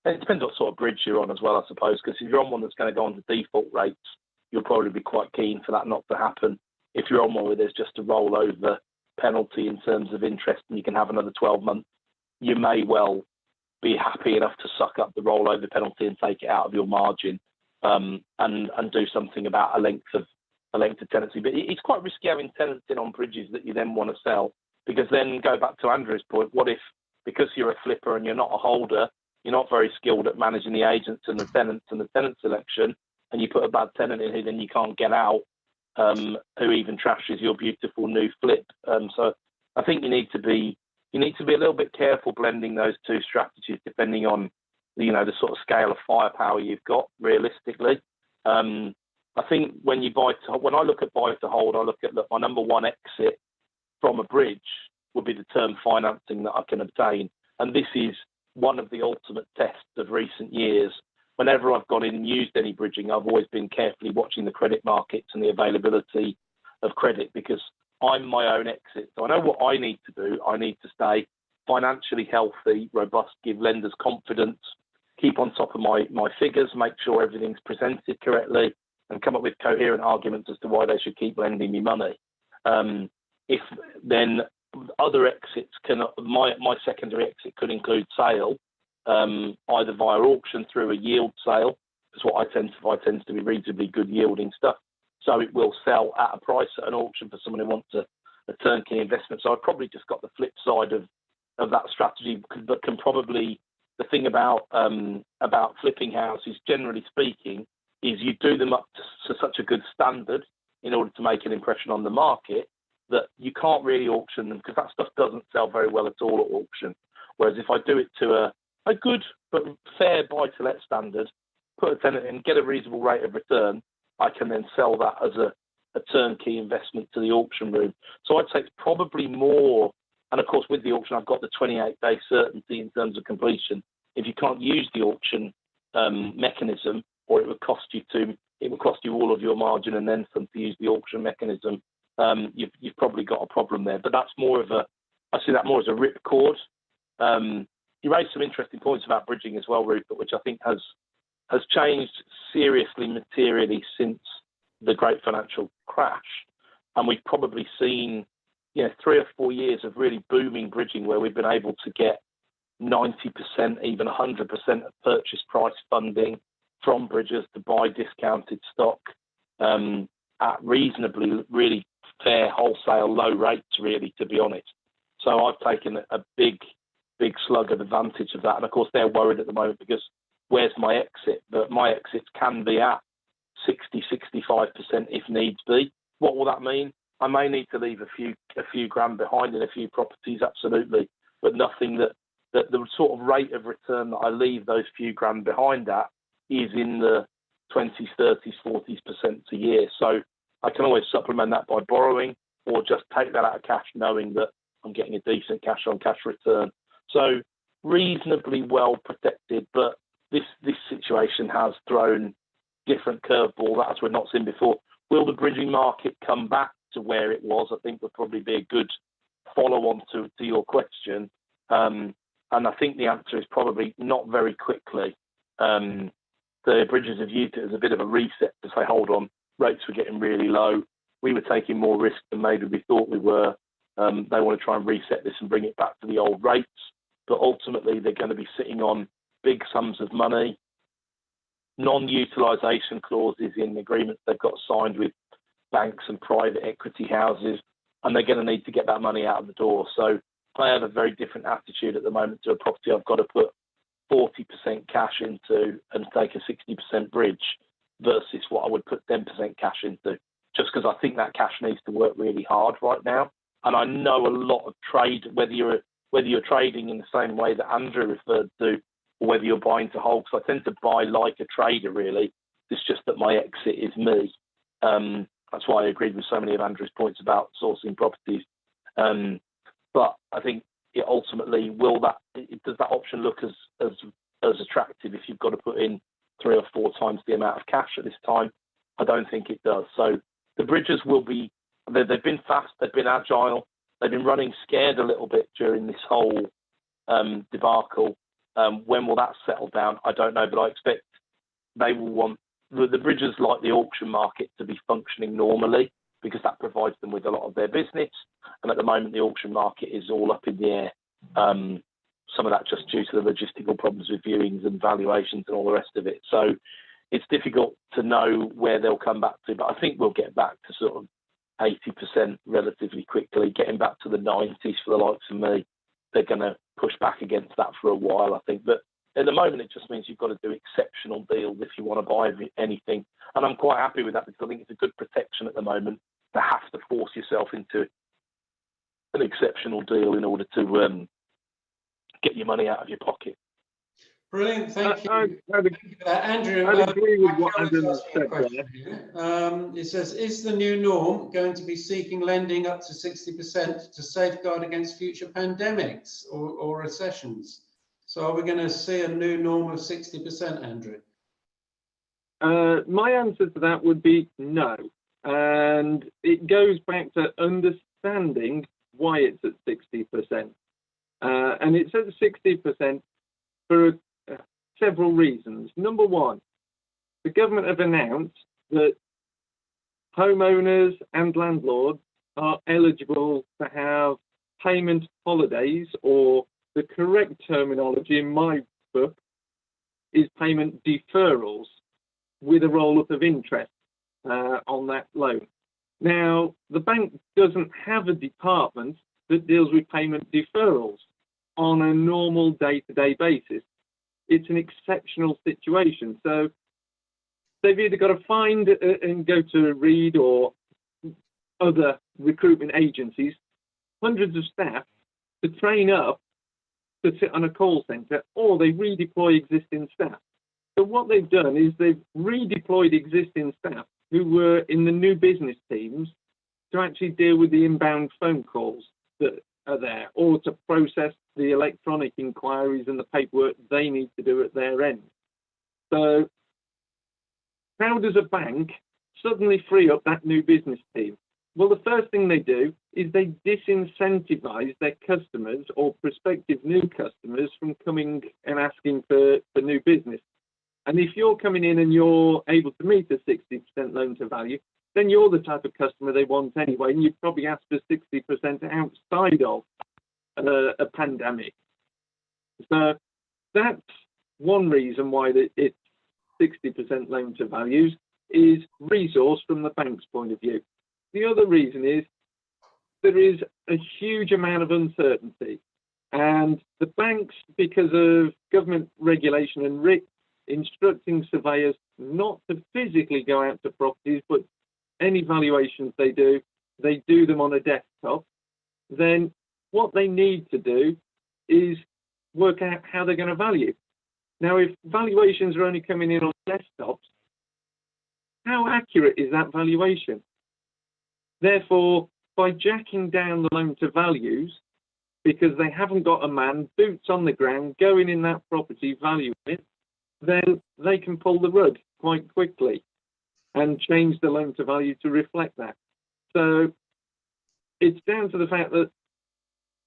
and it depends what sort of bridge you're on as well, I suppose, because if you're on one that's going to go on to default rates, you'll probably be quite keen for that not to happen. If you're on one where there's just a rollover penalty in terms of interest and you can have another 12 months, you may well be happy enough to suck up the rollover penalty and take it out of your margin, and do something about a length of tenancy. But it's quite risky having tenants in on bridges that you then want to sell, because then go back to Andrew's point, what if, because you're a flipper and you're not a holder, you're not very skilled at managing the agents and the tenant selection, and you put a bad tenant in who then you can't get out, who even trashes your beautiful new flip. So I think you need to be a little bit careful blending those two strategies depending on the sort of scale of firepower you've got realistically. I I think when I look at buy to hold, I look my number one exit from a bridge would be the term financing that I can obtain. And this is one of the ultimate tests of recent years. Whenever I've gone in and used any bridging, I've always been carefully watching the credit markets and the availability of credit, because I'm my own exit. So I know what I need to do. I need to stay financially healthy, robust, give lenders confidence, keep on top of my figures, make sure everything's presented correctly, and come up with coherent arguments as to why they should keep lending me money. If then other exits my secondary exit could include sale, either via auction through a yield sale, because what I tend to be reasonably good yielding stuff. So it will sell at a price at an auction for someone who wants a turnkey investment. So I've probably just got the flip side of that strategy, but can probably, the thing about flipping houses, generally speaking, is you do them up to such a good standard in order to make an impression on the market that you can't really auction them, because that stuff doesn't sell very well at all at auction. Whereas if I do it to a good but fair buy-to-let standard, put a tenant in, get a reasonable rate of return, I can then sell that as a turnkey investment to the auction room. So I'd say it's probably more, and of course with the auction I've got the 28-day certainty in terms of completion. If you can't use the auction mechanism, or it would cost you all of your margin and then some to use the auction mechanism, you've probably got a problem there. But that's I see that more as a ripcord. You raised some interesting points about bridging as well, Rupert, which I think has changed seriously, materially since the great financial crash. And we've probably seen 3 or 4 years of really booming bridging, where we've been able to get 90%, even 100% of purchase price funding from bridgers to buy discounted stock at reasonably, really fair wholesale low rates, really, to be honest. So I've taken a big slug of advantage of that. And of course, they're worried at the moment because where's my exit? But my exits can be at 60, 65% if needs be. What will that mean? I may need to leave a few grand behind in a few properties, absolutely, but nothing that the sort of rate of return that I leave those few grand behind at is in the 20s, 30s, 40% a year. So I can always supplement that by borrowing, or just take that out of cash, knowing that I'm getting a decent cash on cash return. So reasonably well protected, but this situation has thrown different curveball that we've not seen before. Will the bridging market come back to where it was? I think would probably be a good follow-on to your question. And I think the answer is probably not very quickly. The bridges have used it as a bit of a reset to say, hold on, rates were getting really low. We were taking more risk than maybe we thought we were. They want to try and reset this and bring it back to the old rates. But ultimately, they're going to be sitting on big sums of money, non-utilisation clauses in agreements they've got signed with banks and private equity houses, and they're going to need to get that money out of the door. So I have a very different attitude at the moment to a property I've got to put 40% cash into and take a 60% bridge versus what I would put 10% cash into, just because I think that cash needs to work really hard right now. And I know a lot of trade, whether you're trading in the same way that Andrew referred to, or whether you're buying to hold, because I tend to buy like a trader, really. It's just that my exit is me. That's why I agreed with so many of Andrew's points about sourcing properties. But I think it ultimately, does that option look as attractive if you've got to put in 3 or 4 times the amount of cash at this time? I don't think it does. So the bridges they've been fast, they've been agile, they've been running scared a little bit during this whole debacle. When will that settle down? I don't know, but I expect they will want the bridges, like the auction market, to be functioning normally, because that provides them with a lot of their business. And at the moment, the auction market is all up in the air. Some of that just due to the logistical problems with viewings and valuations and all the rest of it. So it's difficult to know where they'll come back to, but I think we'll get back to sort of 80% relatively quickly, getting back to the 90s for the likes of me. They're going to push back against that for a while, I think. But at the moment, it just means you've got to do exceptional deals if you want to buy anything. And I'm quite happy with that, because I think it's a good protection at the moment to have to force yourself into an exceptional deal in order to get your money out of your pocket. Brilliant, thank you. I'd Thank you for that. Andrew, I'd agree with what Michael is Adam asking a said question here. It says, is the new norm going to be seeking lending up to 60% to safeguard against future pandemics or recessions? So are we going to see a new norm of 60%, Andrew? My answer to that would be no. And it goes back to understanding why it's at 60%. And it's at 60% for several reasons. Number one, the government have announced that homeowners and landlords are eligible to have payment holidays, or the correct terminology in my book is payment deferrals, with a roll-up of interest on that loan. Now, the bank doesn't have a department that deals with payment deferrals on a normal day-to-day basis. It's an exceptional situation. So they've either got to find and go to Reed or other recruitment agencies, hundreds of staff to train up to sit on a call centre, or they redeploy existing staff. So what they've done is they've redeployed existing staff who were in the new business teams to actually deal with the inbound phone calls that are there, or to process the electronic inquiries and the paperwork they need to do at their end. So how does a bank suddenly free up that new business team? Well, the first thing they do is they disincentivize their customers or prospective new customers from coming and asking for new business. And if you're coming in and you're able to meet a 60% loan to value, then you're the type of customer they want anyway, and you'd probably ask for 60% outside of a pandemic. So that's one reason why it's 60% loan to values, is resource from the bank's point of view. The other reason is there is a huge amount of uncertainty, and the banks, because of government regulation and RIC instructing surveyors not to physically go out to properties, but any valuations they do them on a desktop, then what they need to do is work out how they're going to value. Now, if valuations are only coming in on desktops, how accurate is that valuation? Therefore, by jacking down the loan to values, because they haven't got a man, boots on the ground, going in that property, valuing it, then they can pull the rug quite quickly and change the loan to value to reflect that. So it's down to the fact that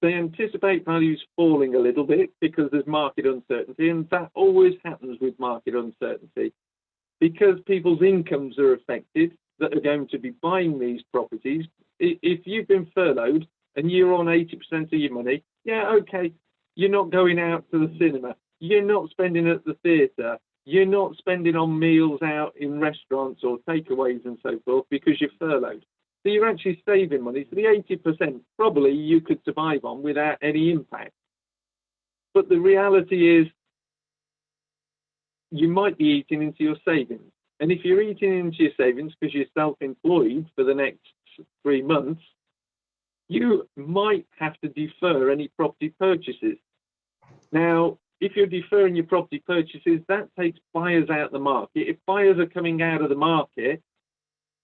they anticipate values falling a little bit because there's market uncertainty, and that always happens with market uncertainty. Because people's incomes are affected that are going to be buying these properties, if you've been furloughed and you're on 80% of your money, yeah, okay, you're not going out to the cinema, you're not spending at the theatre, you're not spending on meals out in restaurants or takeaways and so forth because you're furloughed. So you're actually saving money. So the 80% probably you could survive on without any impact. But the reality is you might be eating into your savings. And if you're eating into your savings because you're self-employed for the next 3 months, you might have to defer any property purchases. Now, if you're deferring your property purchases, that takes buyers out of the market. If buyers are coming out of the market,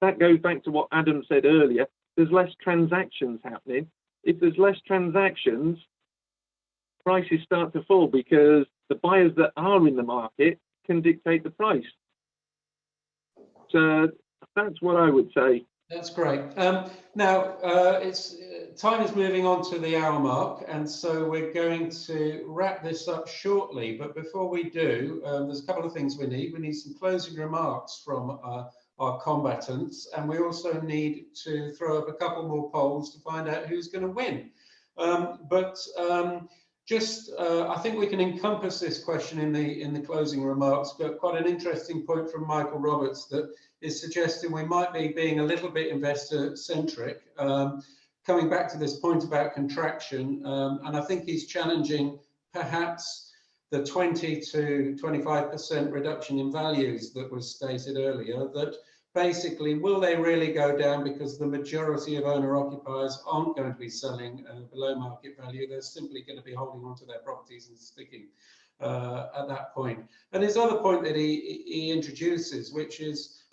that goes back to what Adam said earlier, there's less transactions happening. If there's less transactions, prices start to fall because the buyers that are in the market can dictate the price. So that's what I would say. That's great. Now, time is moving on to the hour mark, and so we're going to wrap this up shortly. But before we do, there's a couple of things we need. We need some closing remarks from our combatants, and we also need to throw up a couple more polls to find out who's going to win. I think we can encompass this question in the closing remarks, but quite an interesting point from Michael Roberts that is suggesting we might be being a little bit investor centric, coming back to this point about contraction, and I think he's challenging perhaps the 20 to 25% reduction in values that was stated earlier, that basically, will they really go down because the majority of owner-occupiers aren't going to be selling below market value? They're simply going to be holding on to their properties and sticking at that point. And his other point that he introduces, which is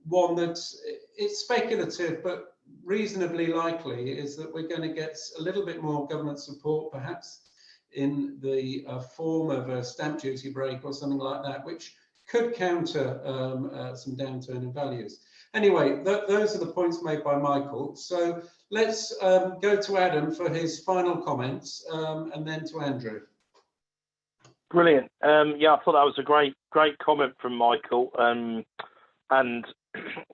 one that's it's speculative but reasonably likely, is that we're going to get a little bit more government support, perhaps in the form of a stamp duty break or something like that, which could counter some downturn in values. Anyway, those are the points made by Michael. So let's go to Adam for his final comments, and then to Andrew. Brilliant. Yeah, I thought that was a great comment from Michael. And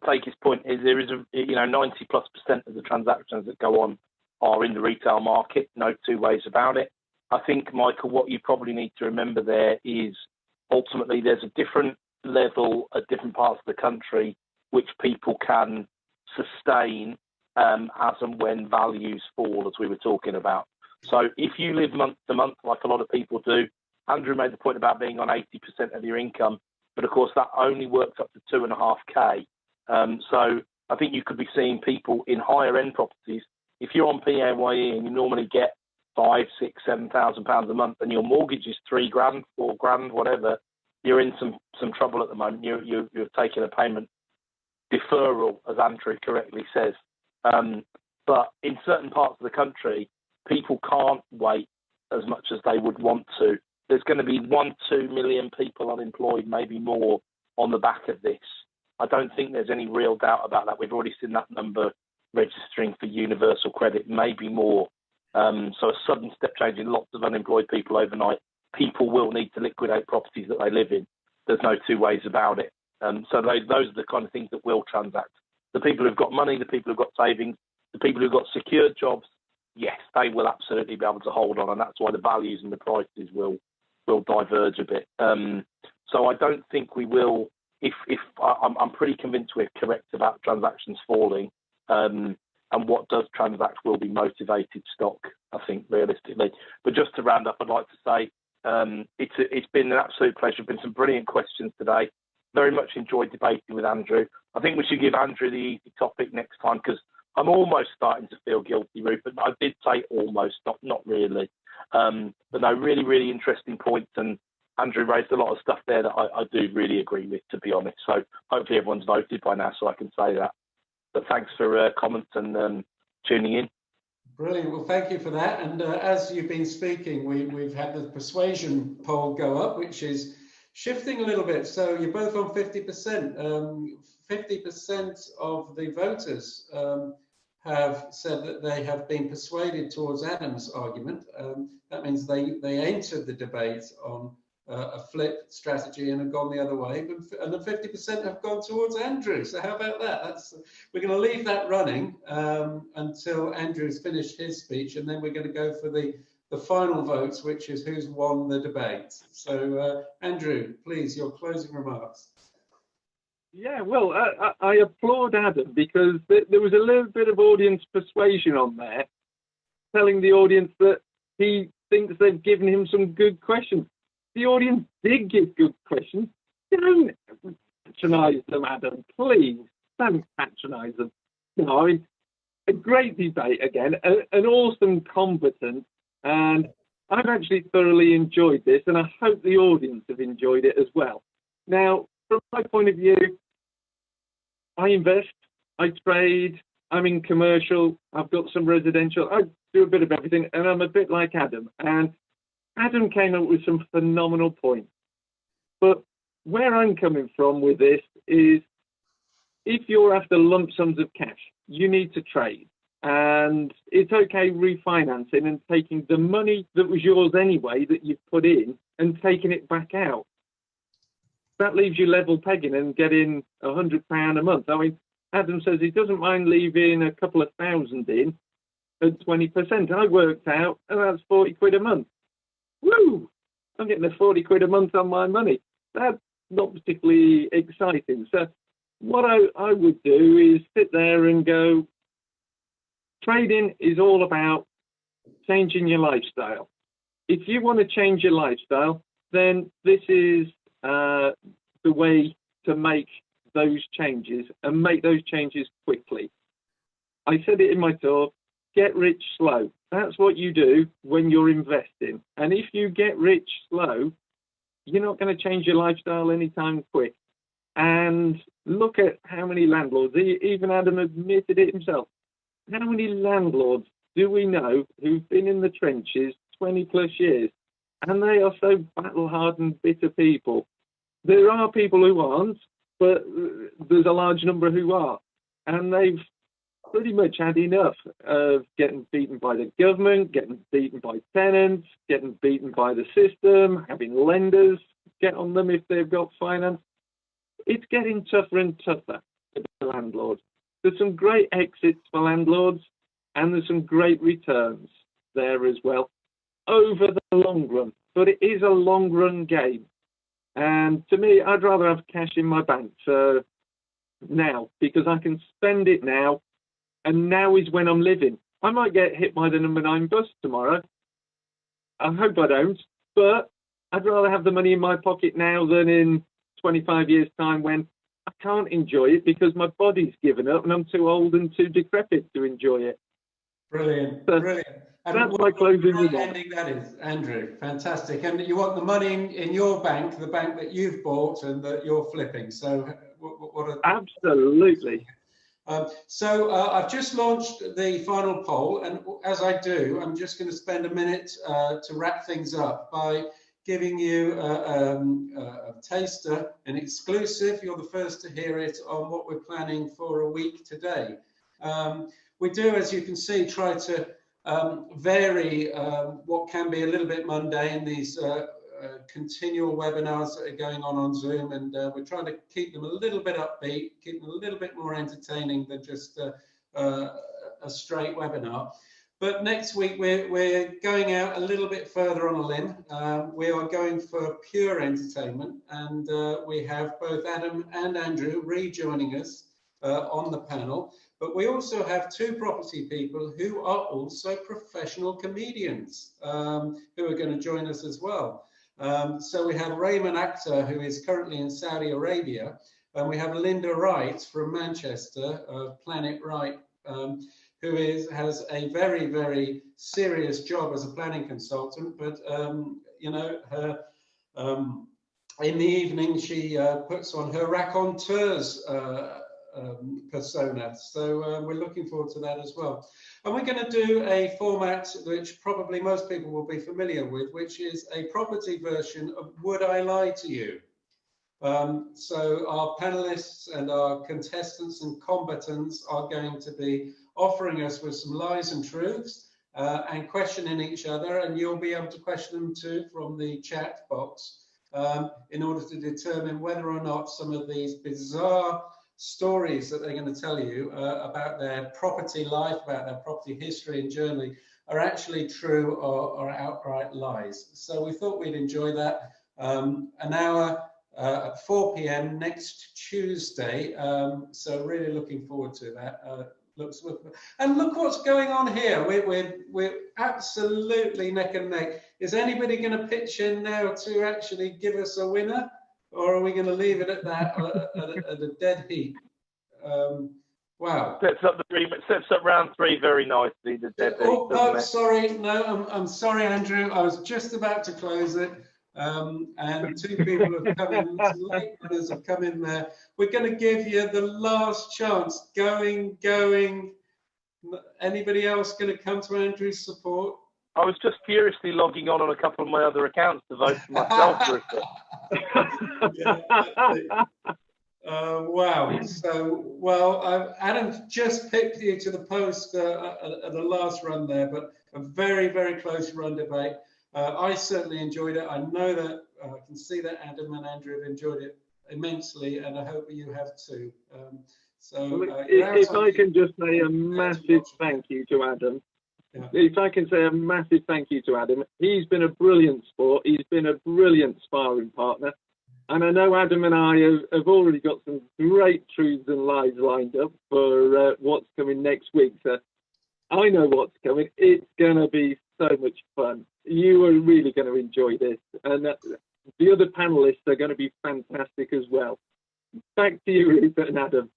take his point is there is 90+% of the transactions that go on are in the retail market. No two ways about it. I think, Michael, what you probably need to remember there is ultimately there's a different level at different parts of the country which people can sustain as and when values fall, as we were talking about. So if you live month to month, like a lot of people do, Andrew made the point about being on 80% of your income, but of course that only works up to 2.5K. So I think you could be seeing people in higher end properties. If you're on PAYE and you normally get £5,000, £6,000, £7,000 a month, and your mortgage is £3,000, £4,000, whatever, you're in some trouble at the moment. You're taking a payment deferral, as Andrew correctly says. But in certain parts of the country, people can't wait as much as they would want to. There's going to be 1-2 million people unemployed, maybe more, on the back of this. I don't think there's any real doubt about that. We've already seen that number registering for universal credit, maybe more. So a sudden step change in lots of unemployed people overnight. People will need to liquidate properties that they live in. There's no two ways about it. So those are the kind of things that will transact. The people who've got money, the people who've got savings, the people who've got secured jobs, yes, they will absolutely be able to hold on, and that's why the values and the prices will diverge a bit. So I don't think we will. If I'm pretty convinced we're correct about transactions falling, and what does transact will be motivated stock, I think, realistically. But just to round up, I'd like to say it's been an absolute pleasure. Been some brilliant questions today. Very much enjoyed debating with Andrew. I think we should give Andrew the easy topic next time, because I'm almost starting to feel guilty, Rupert. I did say almost, not really. But no, really, really interesting points. And Andrew raised a lot of stuff there that I do really agree with, to be honest. So hopefully everyone's voted by now, so I can say that. But thanks for comments and tuning in. Brilliant. Well, thank you for that. And as you've been speaking, we've had the persuasion poll go up, which is shifting a little bit. So you're both on 50%. 50% of the voters have said that they have been persuaded towards Adam's argument. That means they entered the debate on a flip strategy and have gone the other way, and the 50% have gone towards Andrew. So how about that? We're going to leave that running until Andrew's finished his speech, and then we're going to go for the final votes, which is who's won the debate. So Andrew, please, your closing remarks. Yeah, well, I applaud Adam, because there was a little bit of audience persuasion on there, telling the audience that he thinks they've given him some good questions. The audience did give good questions. Don't patronise them, Adam, please. Don't patronise them. No, I mean, a great debate again, an awesome combatant, and I've actually thoroughly enjoyed this, and I hope the audience have enjoyed it as well. Now, from my point of view, I invest, I trade, I'm in commercial, I've got some residential, I do a bit of everything, and I'm a bit like Adam. And Adam came up with some phenomenal points. But where I'm coming from with this is, if you're after lump sums of cash, you need to trade. And it's okay refinancing and taking the money that was yours anyway that you've put in and taking it back out. That leaves you level pegging and getting £100 a month. I mean, Adam says he doesn't mind leaving a couple of thousand in at 20%. I worked out, and that's 40 quid a month. Woo! I'm getting a 40 quid a month on my money. That's not particularly exciting. So what I would do is sit there and go, trading is all about changing your lifestyle. If you want to change your lifestyle, then this is the way to make those changes, and make those changes quickly. I said it in my talk, get rich slow. That's what you do when you're investing. And if you get rich slow, you're not going to change your lifestyle anytime quick. And look at how many landlords, even Adam admitted it himself, how many landlords do we know who've been in the trenches 20 plus years? And they are so battle-hardened, bitter people. There are people who aren't, but there's a large number who are. And they've pretty much had enough of getting beaten by the government, getting beaten by tenants, getting beaten by the system, having lenders get on them if they've got finance. It's getting tougher and tougher for the landlords. There's some great exits for landlords, and there's some great returns there as well over the long run. But it is a long run game. And to me, I'd rather have cash in my bank now, because I can spend it now, and now is when I'm living. I might get hit by the number 9 bus tomorrow. I hope I don't, but I'd rather have the money in my pocket now than in 25 years' time when I can't enjoy it because my body's given up and I'm too old and too decrepit to enjoy it. Brilliant, So brilliant. And that's my closing great remark. ending that is, Andrew. Fantastic. And you want the money in your bank, the bank that you've bought and that you're flipping. So what a... Absolutely. So I've just launched the final poll, and as I do, I'm just going to spend a minute to wrap things up by giving you a taster, an exclusive. You're the first to hear it on what we're planning for a week today. We do, as you can see, try to vary what can be a little bit mundane, these continual webinars that are going on Zoom, and we're trying to keep them a little bit upbeat, keep them a little bit more entertaining than just a straight webinar. But next week we're going out a little bit further on a limb. We are going for pure entertainment, and we have both Adam and Andrew rejoining us on the panel. But we also have 2 property people who are also professional comedians who are going to join us as well. So we have Raymond Akhtar, who is currently in Saudi Arabia, and we have Linda Wright from Manchester of Planet Right, who has a very, very serious job as a planning consultant. But you know, her in the evening she puts on her raconteurs persona. So we're looking forward to that as well. And we're going to do a format which probably most people will be familiar with, which is a property version of Would I Lie to You? So our panelists and our contestants and combatants are going to be offering us with some lies and truths and questioning each other, and you'll be able to question them too from the chat box in order to determine whether or not some of these bizarre stories that they're going to tell you about their property life, about their property history and journey are actually true or outright lies. So we thought we'd enjoy that. An hour at 4 p.m. next Tuesday. So really looking forward to that. And look what's going on here. We're absolutely neck and neck. Is anybody going to pitch in now to actually give us a winner? Or are we going to leave it at that, at a dead heat? Wow. Sets up round 3 very nicely, the dead heat. Oh, no, sorry. No, I'm sorry, Andrew. I was just about to close it. And 2 people have come in, some late runners have come in there. We're going to give you the last chance. Going. Anybody else going to come to Andrew's support? I was just furiously logging on a couple of my other accounts to vote for myself for it. Wow. So, well, Adam just picked you to the post at the last run there, but a very, very close run debate. I certainly enjoyed it. I know that I can see that Adam and Andrew have enjoyed it immensely, and I hope you have too. If I can just say a massive thank you to Adam. Yeah. If I can say a massive thank you to Adam. He's been a brilliant sport. He's been a brilliant sparring partner. And I know Adam and I have already got some great truths and lies lined up for what's coming next week. So I know what's coming. It's going to be so much fun. You are really going to enjoy this. And the other panelists are going to be fantastic as well. Back to you, Rupert and Adam.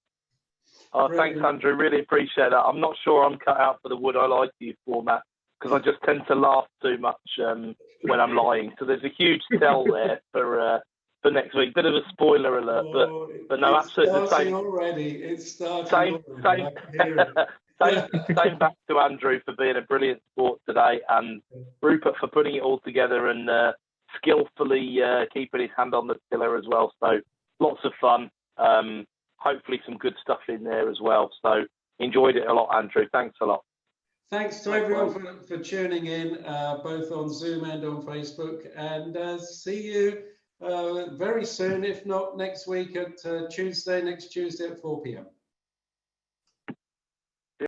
Oh, thanks, Andrew. Really appreciate that. I'm not sure I'm cut out for the Would I Lie to You format. because I just tend to laugh too much when I'm lying. So there's a huge tell there for next week. Bit of a spoiler alert, but no, absolutely the same. Already, it's starting Same back to Andrew for being a brilliant sport today, and Rupert for putting it all together and skillfully keeping his hand on the tiller as well. So lots of fun. Hopefully some good stuff in there as well. So enjoyed it a lot, Andrew. Thanks a lot. Thanks to everyone for tuning in, both on Zoom and on Facebook. And see you very soon, if not next week at next Tuesday at 4 p.m.